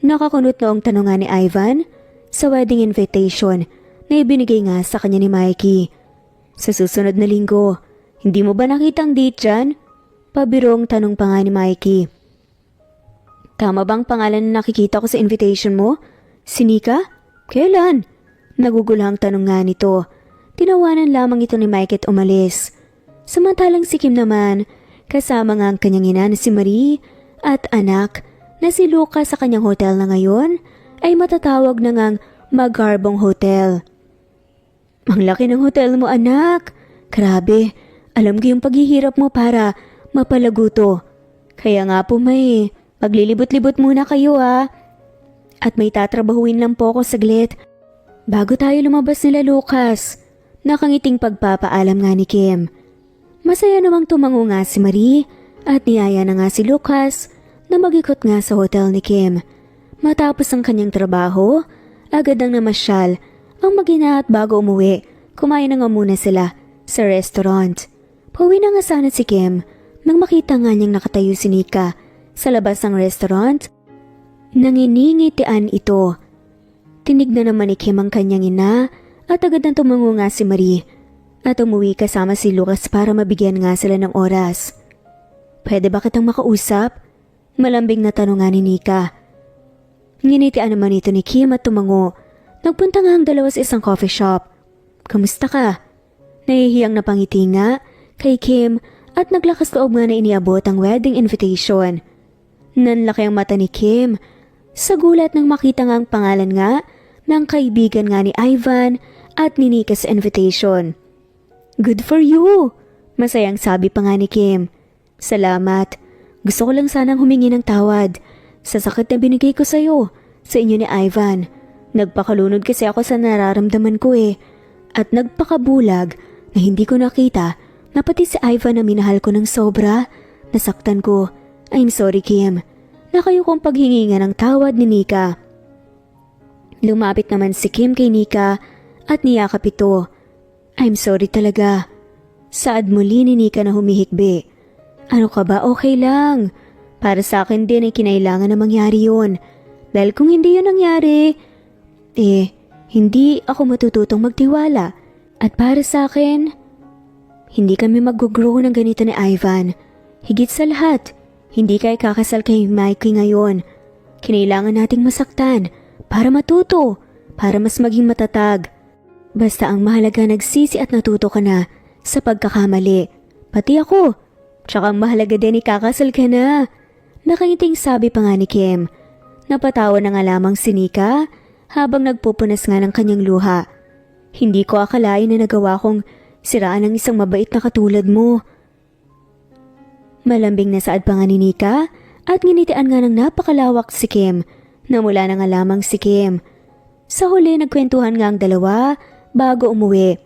Nakakunot noong tanungan ni Ivan sa wedding invitation na ibinigay nga sa kanya ni Mikey. Sa susunod na linggo, hindi mo ba nakita ang date dyan? Pabirong tanong pa nga ni Mikey. Tama bang pangalan na nakikita ko sa invitation mo? Si Nika? Kailan? Nagugulhang tanong nga nito. Tinawanan lamang ito ni Mikey at umalis. Samantalang si Kim naman, kasama nga ang kanyang ina na si Marie at anak na si Lucas sa kanyang hotel na ngayon ay matatawag na ngang Magarbong Hotel. Ang laki ng hotel mo, anak. Grabe, alam ko yung paghihirap mo para mapalago to. Kaya nga po may paglilibot-libot muna kayo At may tatrabahuin lang po ako saglit bago tayo lumabas nila Lucas. Nakangiting pagpapaalam nga ni Kim. Masaya namang tumango nga si Marie at niyaya na nga si Lucas na mag-ikot nga sa hotel ni Kim. Matapos ang kanyang trabaho, agad ang namasyal ang mag-ina at bago umuwi, kumain na nga muna sila sa restaurant. Pauwi na nga sana si Kim nang makita nga niyang nakatayo si Nika sa labas ng restaurant. Nanginingitian ito. Tinignan naman ni Kim ang kanyang ina at agad nang tumango nga si Marie at umuwi kasama si Lucas para mabigyan nga sila ng oras. Pwede ba kitang makausap? Malambing na tanong nga ni Nika. Nginitian naman ito ni Kim at tumango. Nagpunta nga ang dalawa sa isang coffee shop. Kamusta ka? Nahihiyang napangiti nga kay Kim at naglakas loob nga na iniabot ang wedding invitation. Nanlaki ang mata ni Kim sa gulat nang makita nga ang pangalan nga ng kaibigan nga ni Ivan at ni Nika sa invitation. Good for you! Masayang sabi pa nga ni Kim. Salamat. Gusto ko lang sanang humingi ng tawad sa sakit na binigay ko sa'yo, sa inyo ni Ivan. Nagpakalunod kasi ako sa nararamdaman ko at nagpakabulag na hindi ko nakita na pati si Ivan na minahal ko ng sobra. Nasaktan ko. I'm sorry, Kim. Nakayo kong paghingi nga ng tawad ni Nika. Lumapit naman si Kim kay Nika at niyakap ito. I'm sorry talaga. Saad muli ni Nika na humihikbi. Ano ka ba? Okay lang. Para sa akin din ay kinailangan na mangyari yun. Dahil kung hindi yun nangyari, hindi ako matututong magtiwala. At para sa akin, hindi kami mag-grow ng ganito ni Ivan. Higit sa lahat, hindi kayo kakasal kay Mikey ngayon. Kinailangan nating masaktan para matuto, para mas maging matatag. Basta ang mahalaga nagsisi at natuto ka na sa pagkakamali. Pati ako. Tsaka ang mahalaga din ikakasal ka na. Nakangiting sabi pa nga ni Kim. Napatawa na nga lamang si Nika habang nagpupunas nga ng kanyang luha. Hindi ko akalain na nagawa kong siraan ng isang mabait na katulad mo. Malambing na saad pa nga ni Nika at nginitian nga ng napakalawak si Kim na mula na nga lamang si Kim. Sa huli nagkwentuhan nga ang dalawa bago umuwi.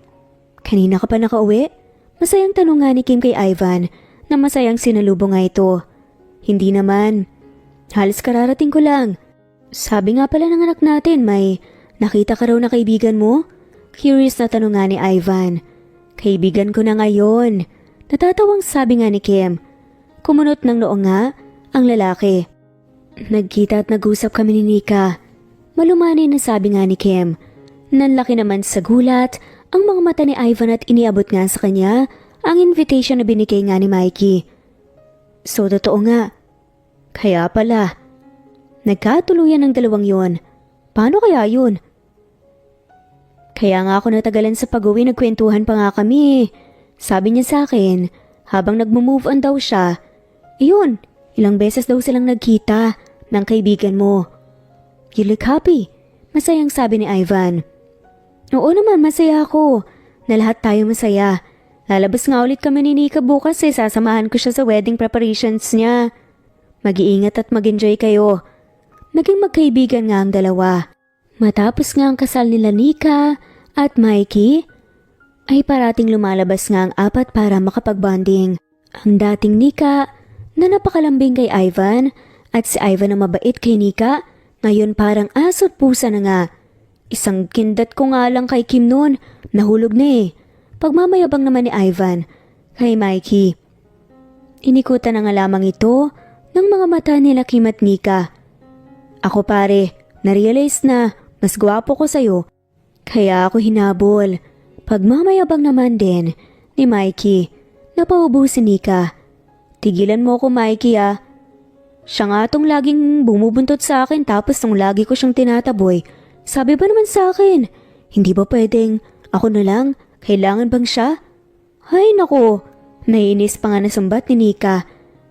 Kanina ka pa nakauwi? Masayang tanong nga ni Kim kay Ivan na masayang sinalubong nga ito. Hindi naman. Halos kararating ko lang. Sabi nga pala ng anak natin, may nakita ka raw na kaibigan mo? Curious na tanong nga ni Ivan. Kaibigan ko na ngayon. Natatawang sabi nga ni Kim. Kumunot ng noo nga ang lalaki. Nagkita at nag-usap kami ni Nika. Malumani na sabi nga ni Kim. Nanlaki naman sa gulat ang mga mata ni Ivan at iniabot nga sa kanya ang invitation na binigay nga ni Mikey. So totoo nga. Kaya pala. Nagkatuluyan ng dalawang yon. Paano kaya yun? Kaya nga ako natagalan sa pag-uwi, nagkwentuhan pa nga kami. Sabi niya sa akin, habang nagmo-move on daw siya, iyon, ilang beses daw silang nagkita ng kaibigan mo. You look happy. Masayang sabi ni Ivan. Oo naman, masaya ako. Na lahat tayo masaya. Lalabas nga ulit kami ni Nika bukas sasamahan ko siya sa wedding preparations niya. Mag-iingat at mag-enjoy kayo. Naging magkaibigan nga ang dalawa. Matapos nga ang kasal nila Nika at Mikey, ay parating lumalabas nga ang apat para makapag-bonding. Ang dating Nika na napakalambing kay Ivan at si Ivan na mabait kay Nika, ngayon parang aso't pusa na nga. Isang kindat ko nga lang kay Kim noon, nahulog na Pagmamayabang naman ni Ivan kay Mikey. Inikutan na nga lamang ito ng mga mata nila Kim at Nika. Ako pare, narealize na mas gwapo ko sa'yo, kaya ako hinabol. Pagmamayabang naman din ni Mikey. Napaubo si Nika. Tigilan mo ako Mikey Siya nga tong laging bumubuntot sa akin tapos nung lagi ko siyang tinataboy. Sabi ba naman sa akin, hindi ba pwedeng ako na lang? Kailangan bang siya? Ay nako, naiinis pa nga na sumbat ni Nika.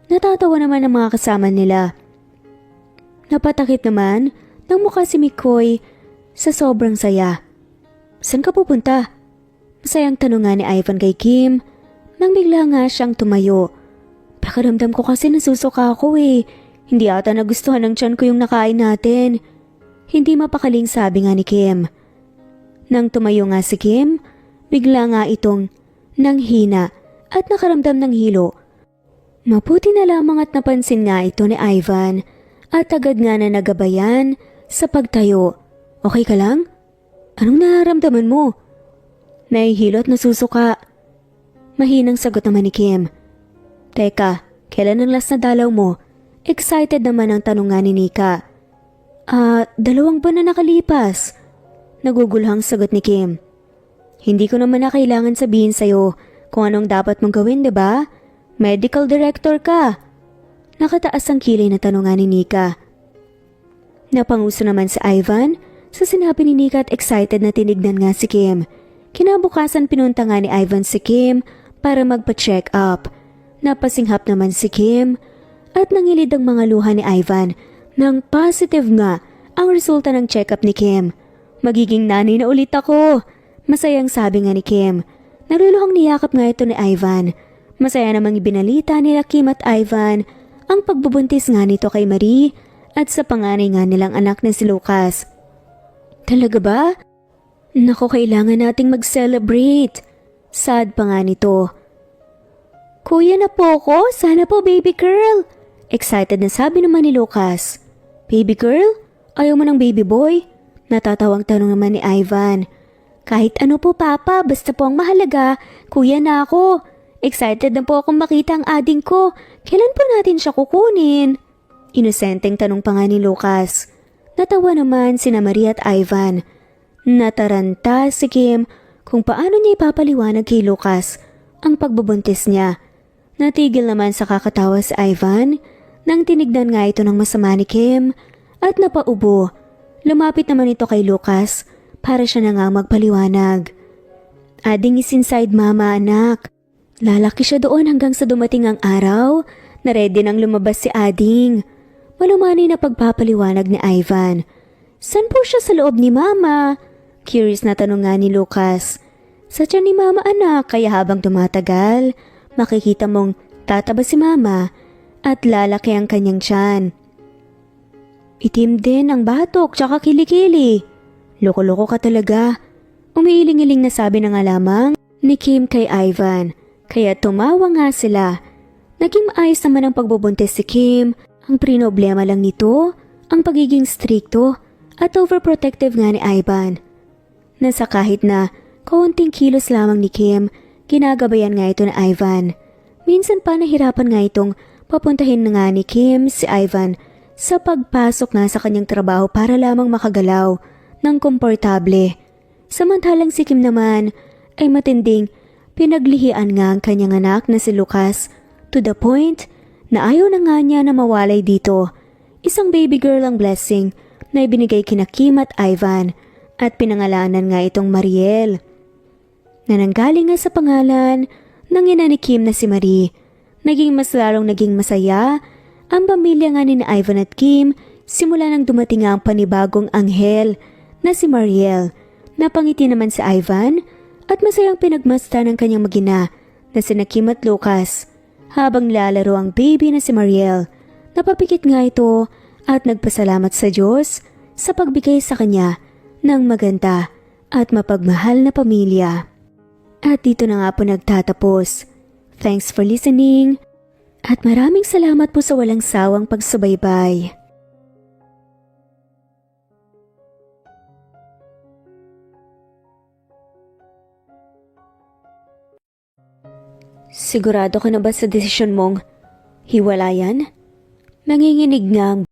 Natatawa naman ang mga kasama nila. Napatakip naman ng mukha si Mikoy sa sobrang saya. Saan ka pupunta? Masayang tanong nga ni Ivan kay Kim nang bigla nga siyang tumayo. Pakiramdam ko kasi nasusuka ako Hindi ata nagustuhan ng tiyan ko yung nakain natin. Hindi mapakaling sabi nga ni Kim. Nang tumayo nga si Kim, bigla nga itong nanghina at nakaramdam ng hilo. Mabuti na lamang at napansin nga ito ni Ivan at agad nga na nagabayan sa pagtayo. Okay ka lang? Anong nararamdaman mo? Nahihilo at nasusuka. Mahinang sagot naman ni Kim. Teka, kailan ang last na dalaw mo? Excited naman ang tanong nga ni Nika. 2 buwan na nakalipas. Nagugulhang sagot ni Kim. Hindi ko naman na kailangan sabihin sa'yo kung anong dapat mong gawin, diba? Medical director ka. Nakataas ang kilay na tanong nga ni Nika. Napanguso naman si Ivan sa sinabi ni Nika at excited na tinignan nga si Kim. Kinabukasan pinunta nga ni Ivan si Kim para magpa-check up. Napasinghap naman si Kim at nangilid ang mga luha ni Ivan nang positive nga ang resulta ng check-up ni Kim. Magiging nanay na ulit ako. Masayang sabi nga ni Kim. Naluluhang niyakap nga ito ni Ivan. Masaya namang ibinalita nila Kim at Ivan ang pagbubuntis nga nito kay Marie at sa panganay nga nilang anak na si Lucas. Talaga ba? Naku, kailangan nating mag-celebrate. Sad pa nga nito. Kuya na po ko, sana po baby girl. Excited na sabi naman ni Lucas. Baby girl? Ayaw mo ng baby boy? Natatawang tanong naman ni Ivan. Kahit ano po papa, basta po ang mahalaga, kuya na ako. Excited na po akong makita ang ading ko. Kailan po natin siya kukunin? Inosenteng tanong pa nga ni Lucas. Natawa naman sina Maria at Ivan. Nataranta si Kim kung paano niya ipapaliwanag kay Lucas ang pagbubuntis niya. Natigil naman sa kakatawa si Ivan nang tinignan nga ito ng masama ni Kim at napaubo. Lumapit naman ito kay Lucas para siya na nga magpaliwanag. Ading is inside mama anak. Lalaki siya doon hanggang sa dumating ang araw na ready nang lumabas si Ading. Malumani na pagpapaliwanag ni Ivan. San po siya sa loob ni mama? Curious na tanong nga ni Lucas. Sa tiyan ni mama anak, kaya habang tumatagal, makikita mong tataba si mama at lalaki ang kanyang tiyan. Itim din ang batok tsaka kilikili. Loko-loko ka talaga. Umiiling-iling na sabi na nga lamang ni Kim kay Ivan. Kaya tumawa nga sila. Naging maayos naman ang pagbubuntis si Kim. Ang problema lang nito, ang pagiging strikto at overprotective nga ni Ivan. Nasa kahit na kaunting kilos lamang ni Kim, ginagabayan nga ito ni Ivan. Minsan pa nahirapan nga itong papuntahin na nga ni Kim si Ivan sa pagpasok nga sa kanyang trabaho para lamang makagalaw ng komportable. Samantalang si Kim naman ay matinding pinaglihian nga ang kanyang anak na si Lucas to the point na ayaw na nga niya na mawalay dito. Isang baby girl ang blessing na ibinigay kina Kim at Ivan at pinangalanan nga itong Mariel. Na nanggaling nga sa pangalan ng ina ni Kim na si Marie. Naging mas lalong naging masaya ang pamilya nga ni Ivan at Kim simula nang dumating nga ang panibagong anghel na si Mariel. Napangiti naman si Ivan at masayang pinagmasta ng kanyang magina na sina Kim at Lucas. Habang lalaro ang baby na si Mariel, napapikit nga ito at nagpasalamat sa Diyos sa pagbigay sa kanya ng maganda at mapagmahal na pamilya. At dito na nga po nagtatapos. Thanks for listening at maraming salamat po sa walang sawang pagsubaybay. Sigurado ka na ba sa desisyon mong hiwalayan? Nanginginig nga ang